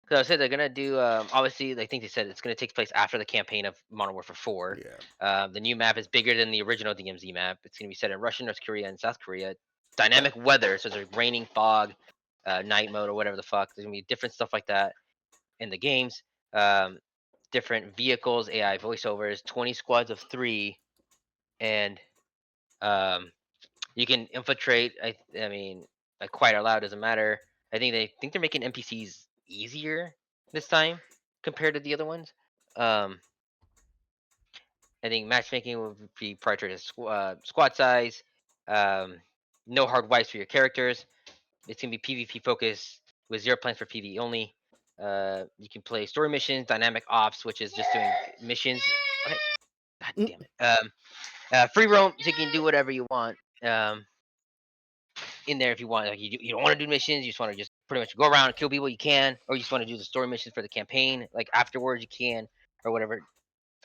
Because I said they're gonna do obviously I think they said it's gonna take place after the campaign of Modern Warfare 4. Yeah. The new map is bigger than the original DMZ map. It's gonna be set in Russia, North Korea, and South Korea. Dynamic weather, so there's raining, fog, night mode, or whatever the fuck. There's gonna be different stuff like that in the games. Different vehicles, AI voiceovers, 20 squads of 3, and you can infiltrate. I mean, like quiet or loud doesn't matter. I think they're making NPCs easier this time compared to the other ones. I think matchmaking will be priority to squad size. No hard wipes for your characters. It's gonna be PvP focused with 0 plans for PvE only. You can play story missions, dynamic ops, which is just doing missions. Okay. God damn it. Free roam, so you can do whatever you want. In there if you want. Like you don't want to do missions, you just want to just pretty much go around and kill people, you can, or you just want to do the story missions for the campaign. Like afterwards, you can, or whatever,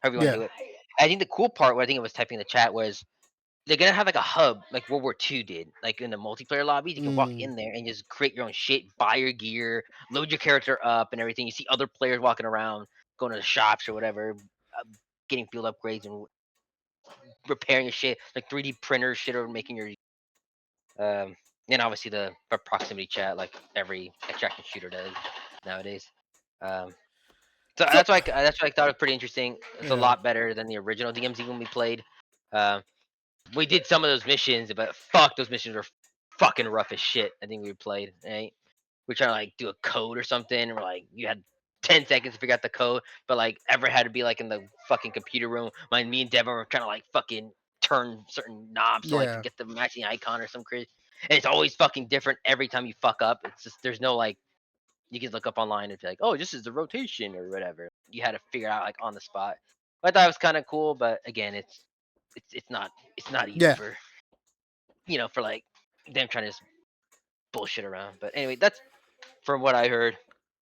however you want to do it. I think the cool part, what I think I was typing in the chat, was they're gonna have like a hub, like World War II did, like in the multiplayer lobbies. You can walk in there and just create your own shit, buy your gear, load your character up, and everything. You see other players walking around, going to the shops or whatever, getting field upgrades and repairing your shit, like 3D printer shit, or making your and obviously the proximity chat, like every extraction shooter does nowadays. So that's why I thought it was pretty interesting. It's a lot better than the original DMZ when we played. We did some of those missions, but fuck, those missions were fucking rough as shit. I think we played, right? We're trying to like do a code or something, and we're like, you had 10 seconds to figure out the code, but like Everett had to be like in the fucking computer room. Me and Devin were trying to like fucking turn certain knobs so I could get the matching icon or some crazy. And it's always fucking different every time you fuck up. It's just there's no like you can look up online and be like, oh, this is the rotation or whatever. You had to figure out like on the spot. I thought it was kind of cool, but again, it's not easy for for like them trying to just bullshit around. But anyway, that's from what I heard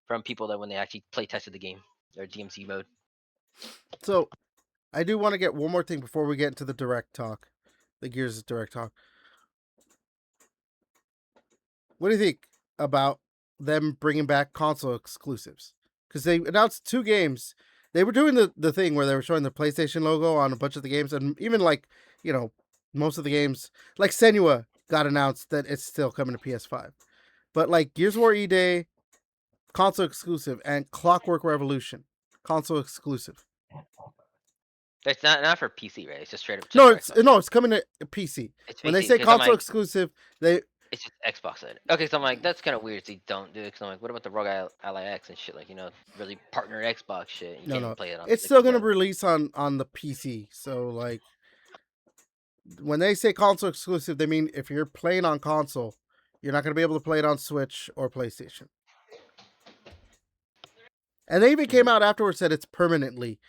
from people that when they actually play tested the game or DMZ mode. So I do want to get one more thing before we get into the direct talk, the Gears direct talk. What do you think about them bringing back console exclusives? Because they announced 2 games, They were doing the thing where they were showing the PlayStation logo on a bunch of the games, and even like, you know, most of the games, like Senua got announced that it's still coming to PS5. But like Gears of War E-Day, console exclusive, and Clockwork Revolution, console exclusive. It's not for PC, right? It's just straight up. Just No, for it's Xbox. coming to PC. It's When they PC, say 'cause I'm console like, exclusive, they it's just Xbox then. Okay, so I'm like, that's kind of weird. So you don't do it. Cause I'm like, what about the Rogue Ally X and shit? Like, really partner Xbox shit. You can't even no, play it on it's like still the gonna release on the PC. So like, when they say console exclusive, they mean if you're playing on console, you're not gonna be able to play it on Switch or PlayStation. And they even came out afterwards said it's permanently,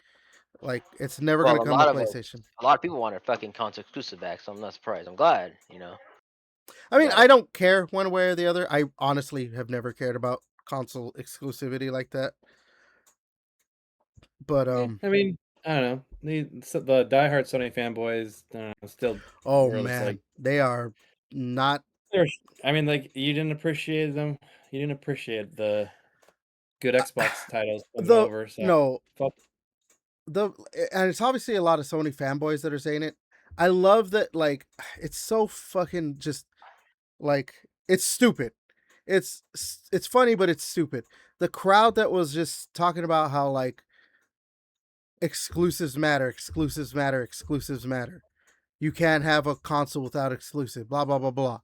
like it's never Well, gonna come to PlayStation. a lot of people wanted fucking console exclusive back, so I'm not surprised. I'm glad, I mean, Got I it. don't care one way or the other. I honestly have never cared about console exclusivity like that. But I mean, I don't know. The diehard Sony fanboys still oh were just man, like they are not I mean, like you didn't appreciate them. You didn't appreciate the good Xbox titles coming the over. So no fuck. the and it's obviously a lot of Sony fanboys that are saying it. I love that, like, it's so fucking just like it's stupid. It's funny, but it's stupid. The crowd that was just talking about how like exclusives matter, exclusives matter, exclusives matter. You can't have a console without exclusive, blah blah blah blah.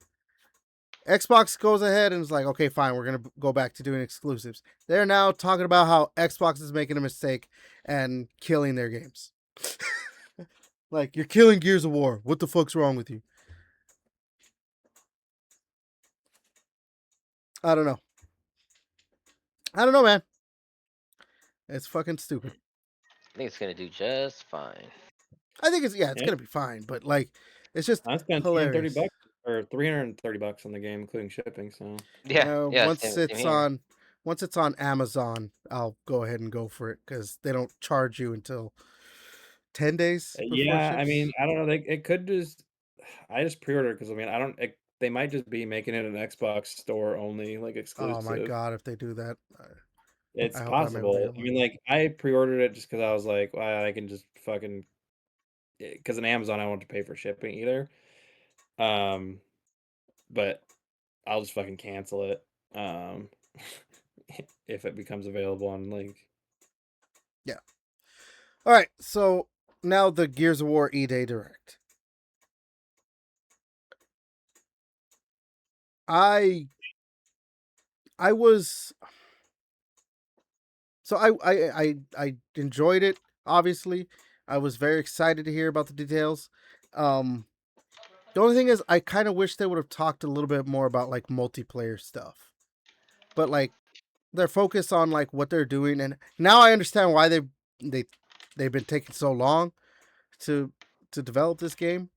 Xbox goes ahead and is like, okay, fine, we're gonna go back to doing exclusives. They're now talking about how Xbox is making a mistake and killing their games. Like, you're killing Gears of War. What the fuck's wrong with you? I don't know. I don't know, man. It's fucking stupid. I think it's gonna do just fine. I think it's Yeah. gonna be fine, but like, it's just I spent hilarious. $230 or $330 on the game, including shipping. So Yeah, Once same it's here. on Amazon, I'll go ahead and go for it because they don't charge you until 10 days before it yeah, I mean, ships. I don't know. It could just. I just pre-ordered because I mean, I don't. They might just be making it an Xbox store only, like Oh my exclusive. god, if they do that, It's I hope I'm able to possible. get I one. mean, like I pre-ordered it just because I was like, well, I can just fucking because on Amazon I don't want to pay for shipping either. Um, but I'll just fucking cancel it. If it becomes available on like Yeah. All right, so now the Gears of War E-Day Direct. I was so I enjoyed it. Obviously, I was very excited to hear about the details. The only thing is, I kind of wish they would have talked a little bit more about like multiplayer stuff. But like their focus on like what they're doing, and now I understand why they've been taking so long to develop this game.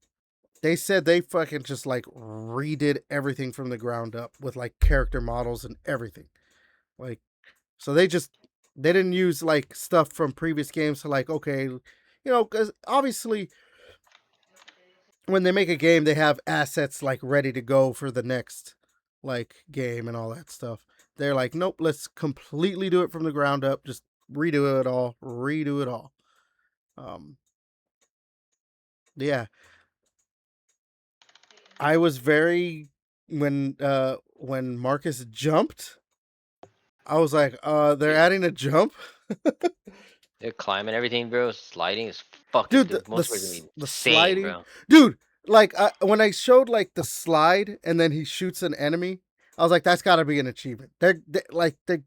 They said they fucking just like redid everything from the ground up with like character models and everything. Like, so they didn't use like stuff from previous games to like, okay, because obviously when they make a game, they have assets like ready to go for the next like game and all that stuff. They're like, nope, let's completely do it from the ground up. Just redo it all, redo it all. Um, yeah, I was very when Marcus jumped, I was like, they're adding a jump. They're climbing everything, bro. Sliding is fucking. Dude, Dude, most players gonna be the insane, sliding, bro. dude. Like when I showed like the slide and then he shoots an enemy, I was like, that's got to be an achievement. They're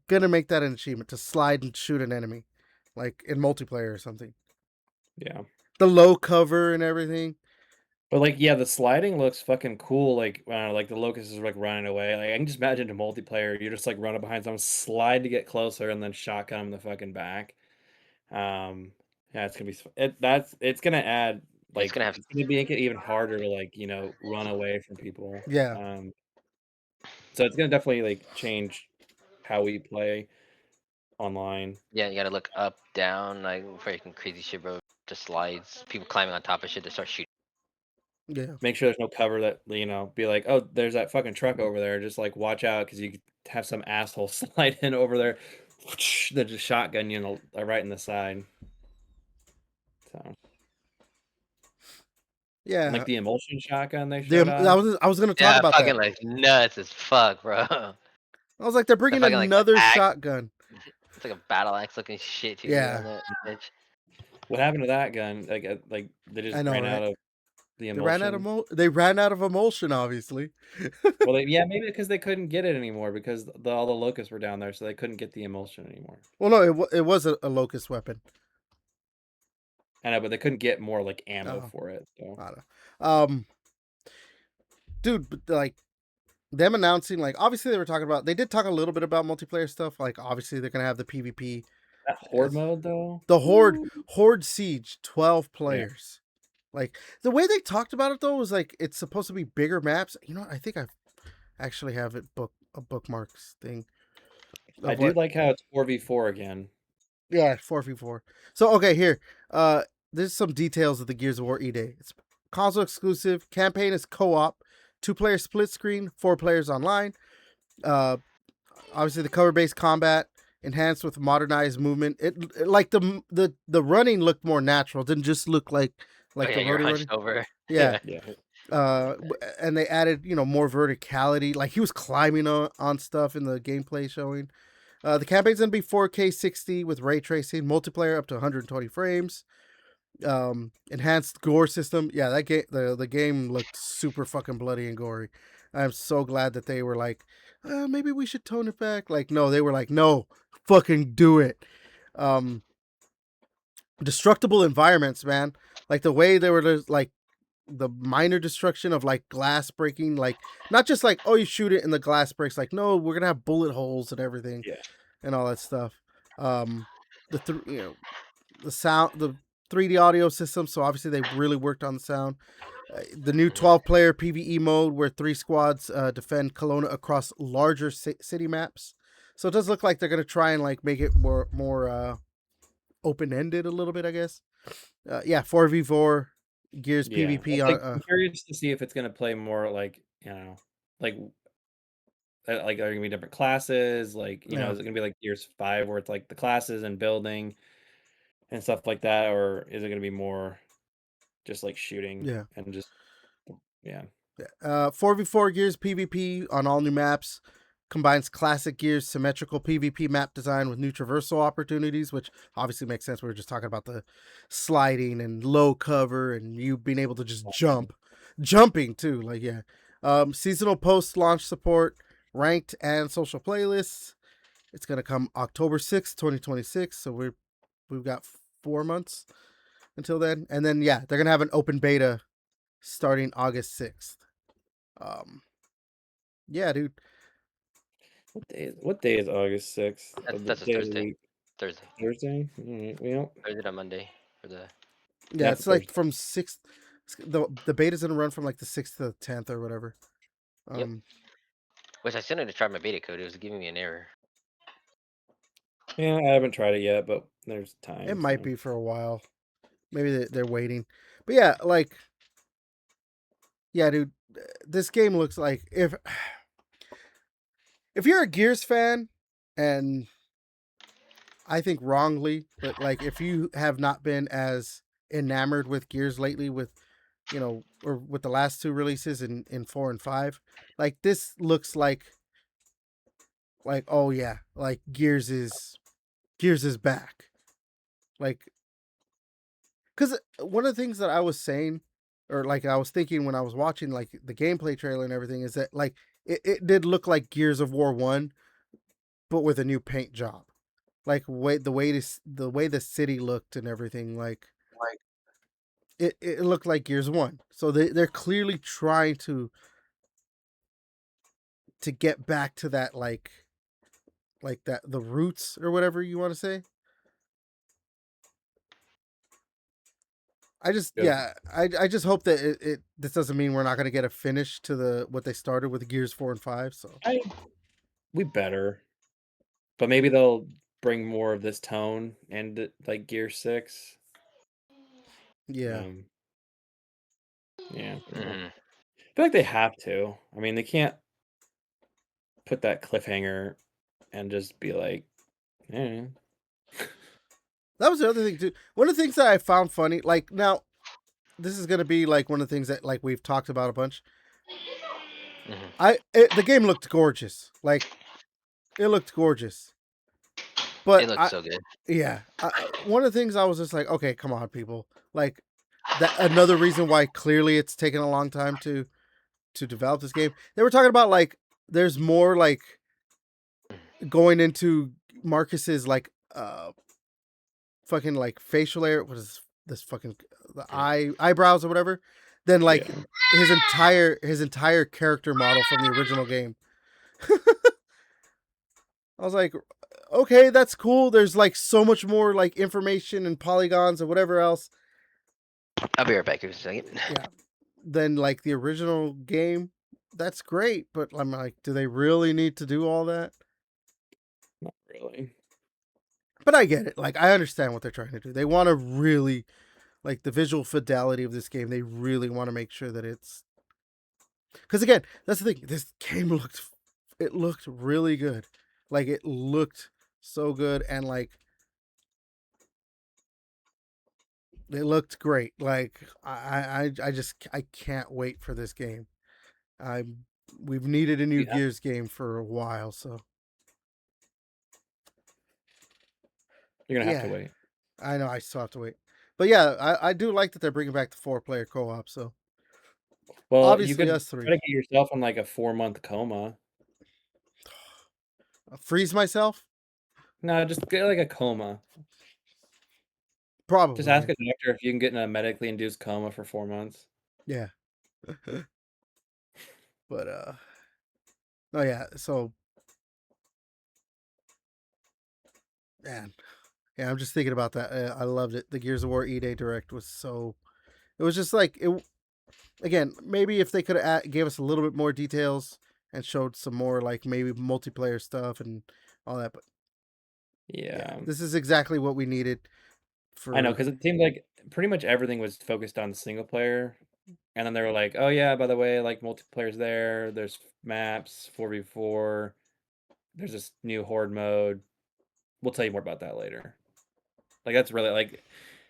gonna make that an achievement to slide and shoot an enemy, like in multiplayer or something. yeah. The low cover and everything. But like yeah, the sliding looks fucking cool. Like the locust is like running away. Like I can just imagine the multiplayer. You're just like running behind someone, slide to get closer, and then shotgun them the fucking back. Yeah, it's gonna be it's gonna add It's like gonna have. it's gonna make it even harder to like run away from people. Yeah, So it's gonna definitely like change how we play online. Yeah, you gotta look up, down, like freaking crazy shit, bro. Just slides. People climbing on top of shit to start shooting. yeah. Make sure there's no cover that be like, oh, there's that fucking truck over there. Just like watch out because you could have some asshole slide in over there, they just shotgun you right in the side. So Yeah, like the emulsion shotgun they the showed off. I was gonna talk Yeah, about fucking that. like nuts as fuck, bro. I was like, they're The bringing fucking like the another axe. shotgun. It's like a battle axe looking shit too Yeah, on that bitch. What happened to that gun? Like they I just know, ran right? out of the They ran out of emulsion. they ran out of emulsion, obviously. Well, yeah, maybe because they couldn't get it anymore because all the locusts were down there, so they couldn't get the emulsion anymore. Well, no, it was a locust weapon. I know, but they couldn't get more like ammo Oh, for it. So I don't know. Dude, but like them announcing, like obviously they were talking about. They did talk a little bit about multiplayer stuff. Like obviously they're gonna have the PvP. that horde mode though. The Ooh. Horde Siege, 12 Yeah. players. Like the way they talked about it though was like it's supposed to be bigger maps. You know, I think I actually have it a bookmarks thing. I Of do what like how it's 4v4 again. Yeah, 4v4. So okay, here. There's some details of the Gears of War E-Day. It's console exclusive. Campaign is co-op. 2-player split screen, 4 players online. Obviously the cover-based combat enhanced with modernized movement. Like the running looked more natural. It didn't just look like Oh yeah, the you're roadie hunched running. over. Yeah. Yeah. And they added, more verticality. Like he was climbing on stuff in the gameplay showing. The campaign's gonna be 4K 60 with ray tracing, multiplayer up to 120 frames. Enhanced gore system. Yeah, that game the game looked super fucking bloody and gory. I'm so glad that they were like, maybe we should tone it back. Like, no, they were like, no, fucking do it. Um, Destructible environments, man. Like the way they were just, like the minor destruction of like glass breaking, like not just like, oh, you shoot it and the glass breaks. Like, no, we're gonna have bullet holes and everything Yeah. and all that stuff. The sound, the 3D audio system. So obviously they really worked on the sound. The new 12-player PVE mode where 3 squads defend Kelowna across larger city maps. So it does look like they're gonna try and like make it more open ended a little bit, I guess. Yeah, 4v4 Gears Yeah. PvP. I'm curious to see if it's gonna play more like like like are gonna be different classes? Like Yeah, is it gonna be like Gears 5 where it's like the classes and building and stuff like that, or is it gonna be more just like shooting yeah. and just yeah. 4v4 Gears PvP on all new maps combines classic Gears symmetrical PvP map design with new traversal opportunities, which obviously makes sense. We were just talking about the sliding and low cover and you being able to just jumping too. Like, yeah. Seasonal post launch support, ranked and social playlists. It's gonna come October 6th, 2026. So we've got 4 months until then. And then yeah, they're gonna have an open beta starting August 6th. Yeah, dude. What day is August 6th? That's a Day of the Thursday. week. Thursday. Thursday? Alright, well, Thursday to Monday for the. Yeah, yeah, it's like Thursday. from 6th. The beta's gonna run from like the 6th to the 10th or whatever. Yep. Which I still need to try my beta code. It was giving me an error. Yeah, I haven't tried it yet, but there's time. It might So. be for a while. Maybe they're waiting. But yeah, like, yeah, dude, this game looks like if you're a Gears fan, and I think wrongly, but like if you have not been as enamored with Gears lately, with or with the last 2 releases in 4 and 5, like this looks like oh yeah, like Gears is back. Like, because one of the things that I was saying, or like I was thinking when I was watching like the gameplay trailer and everything, is that like it did look like Gears of War 1, but with a new paint job. Like the way the city looked and everything, like it looked like Gears 1. So they're clearly trying to get back to that like that the roots or whatever you want to say. I just Good. I just hope that this doesn't mean we're not going to get a finish to what they started with Gears 4 and 5. So We better, but maybe they'll bring more of this tone and like Gear 6. yeah, Yeah. I Mhm. feel like they have to. I mean, they can't put that cliffhanger and just be like, Yeah. That was the other thing too. One of the things that I found funny, like now, this is gonna be like one of the things that like we've talked about a bunch. The game looked gorgeous. Like it looked gorgeous. But It looks so good. one of the things I was just like, okay, come on, people. Like that another reason why clearly it's taken a long time to develop this game. They were talking about like there's more like going into Marcus's like fucking like facial area. What is this fucking the eyebrows or whatever? Than like his entire character model from the original game. I was like, okay, that's cool. There's like so much more like information and polygons or whatever else. I'll be right back in a second. Yeah. Than like the original game. That's great, but I'm like, do they really need to do all that? Not really. But I get it. Like I understand what they're trying to do. They want to really like the visual fidelity of this game. They really want to make sure that it's because again, that's the thing. This game looked really good. Like it looked so good and like it looked great. Like I can't wait for this game. We've needed a new Gears game for a while, so you're gonna have to wait. I know I still have to wait, but yeah, I do like that they're bringing back the 4-player co-op. So well, obviously you could us three. try to get yourself in like a 4-month coma. Freeze myself? No, just get like a coma. Probably. Just ask a doctor if you can get in a medically induced coma for 4 months. Yeah. But oh yeah, so man. Yeah, I'm just thinking about that. I loved it. The Gears of War E-Day Direct was so it was just like it again, maybe if they could have gave us a little bit more details and showed some more like maybe multiplayer stuff and all that, but yeah this is exactly what we needed. I know, because it seemed like pretty much everything was focused on single player, and then they were like, "Oh yeah, by the way, like multiplayer's there. There's maps, 4v4. There's this new horde mode. We'll tell you more about that later." Like that's really like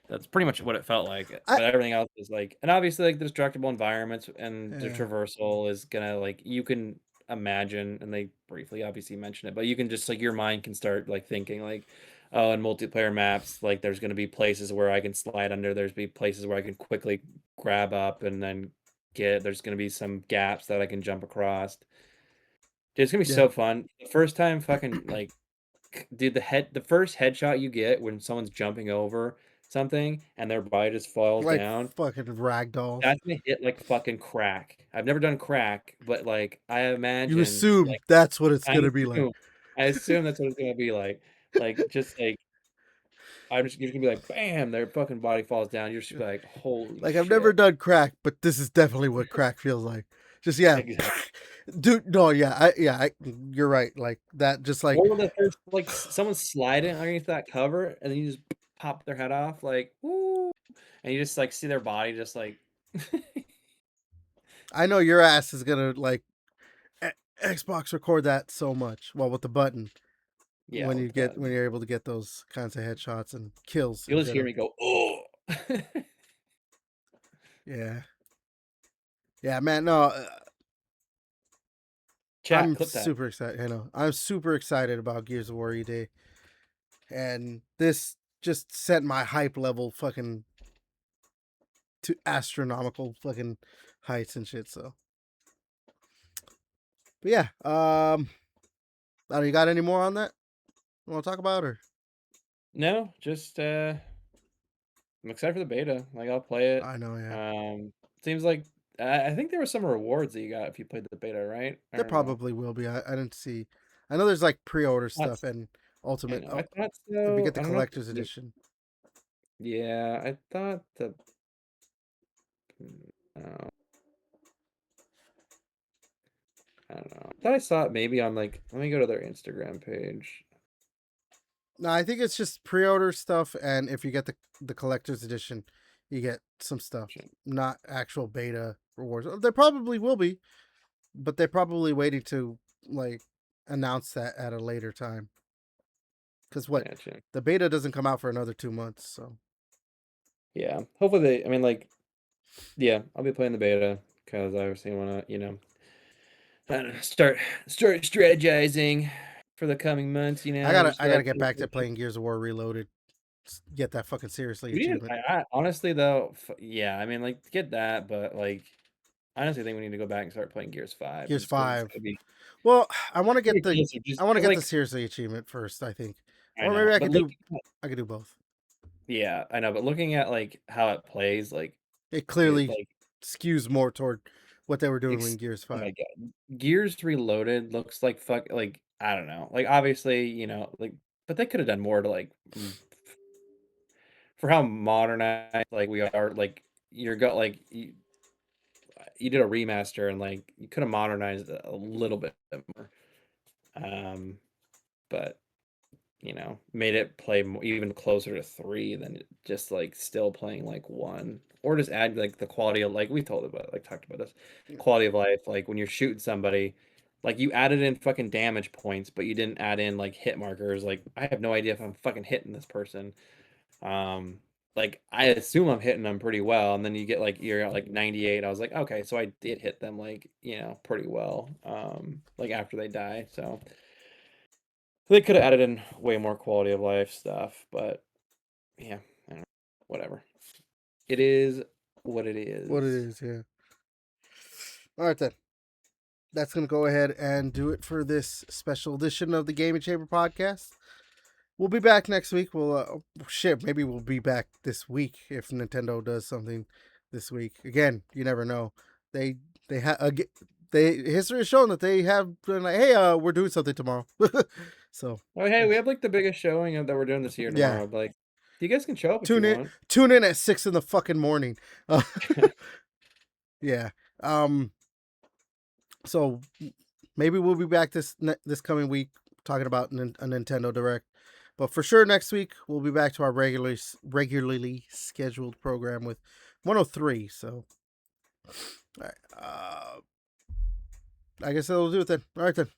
that's pretty much what it felt like. But everything else is like, and obviously like the destructible environments and the traversal is gonna like you can imagine, and they briefly obviously mention it, but you can just like your mind can start like thinking like, oh, in multiplayer maps, like there's gonna be places where I can slide under. There's be places where I can quickly grab up and then get. There's gonna be some gaps that I can jump across. Dude, it's gonna be so fun. The first time, fucking like, dude, the first headshot you get when someone's jumping over something and their body just falls like down. Fucking ragdoll. That's gonna hit like fucking crack. I've never done crack, but like I imagine You assume like, that's what it's gonna be like. I assume that's what it's gonna be like. Like just like you're gonna be like, bam, their fucking body falls down. You're just like, holy like shit. I've never done crack, but this is definitely what crack feels like. Just exactly. Dude, no, you're right. Like that, just like or the first like someone's sliding underneath that cover, and then you just pop their head off, like woo, and you just like see their body just like. I know your ass is gonna like Xbox record that so much. Well, with the button. Yeah. When you're able to get those kinds of headshots and kills. You'll just hear me go, oh. Yeah. Yeah, man. No. I'm super excited. I know. I'm super excited about Gears of War E-Day. And this just set my hype level fucking to astronomical fucking heights and shit. So, but yeah, you got any more on that you want to talk about, or no? Just I'm excited for the beta. Like I'll play it. I know, yeah. Seems like I think there were some rewards that you got if you played the beta, right? There probably will be. I didn't see. I know there's like pre-order stuff and ultimate. I thought so. If you get the collector's edition. Yeah, I thought the. I don't know. I thought I saw it maybe on like. Let me go to their Instagram page. No, I think it's just pre-order stuff, and if you get the collector's edition, you get some stuff, not actual beta rewards. There probably will be, but they're probably waiting to like announce that at a later time. Because what Gotcha. the beta doesn't come out for another 2 months. So Yeah. Hopefully they. I mean, like, yeah, I'll be playing the beta because I obviously want to, I don't know, start strategizing for the coming months. Just I like gotta get back to playing Gears of War Reloaded. Get that fucking seriously we need. achievement. I honestly though, yeah, I mean, like, get that, but like, I honestly think we need to go back and start playing Gears 5 Gears just because it's 5. gonna be Well, I want to get the ridiculous. the seriously achievement first. I think, I or maybe know, but look, I could do both. yeah, I know, but looking at like how it plays, like, It it, clearly like, skews more toward what they were doing in ex- Gears oh 5. my god, Gears Reloaded looks like fuck, like, I don't know, like, obviously, like, but they could have done more to like for how modernized like we are, like you're got like you did a remaster and like you could have modernized it a little bit more. Um, but made it play even closer to 3 than just like still playing like 1, or just add like the quality of, like we talked about this quality of life, like when you're shooting somebody, like you added in fucking damage points, but you didn't add in like hit markers. Like I have no idea if I'm fucking hitting this person. Um, like I assume I'm hitting them pretty well, and then you get like you're at like 98. I was like, okay, so I did hit them like pretty well. Like after they die, so they could have added in way more quality of life stuff, but yeah, I don't know, whatever. It is what it What it is. is, yeah. All right then. That's gonna go ahead and do it for this special edition of the Gaming Chamber podcast. We'll be back next week. Maybe we'll be back this week if Nintendo does something this week. Again, you never know. They history has shown that they have been like, hey, we're doing something tomorrow. So, Oh, hey, we have like the biggest showing that we're doing this year yeah, tomorrow. Like, you guys can show up if you want. tune in at 6 in the fucking morning. Yeah. So maybe we'll be back this coming week talking about a Nintendo Direct. But for sure, next week we'll be back to our regularly scheduled program with 103. So, all right. I guess that'll do it then. All right then.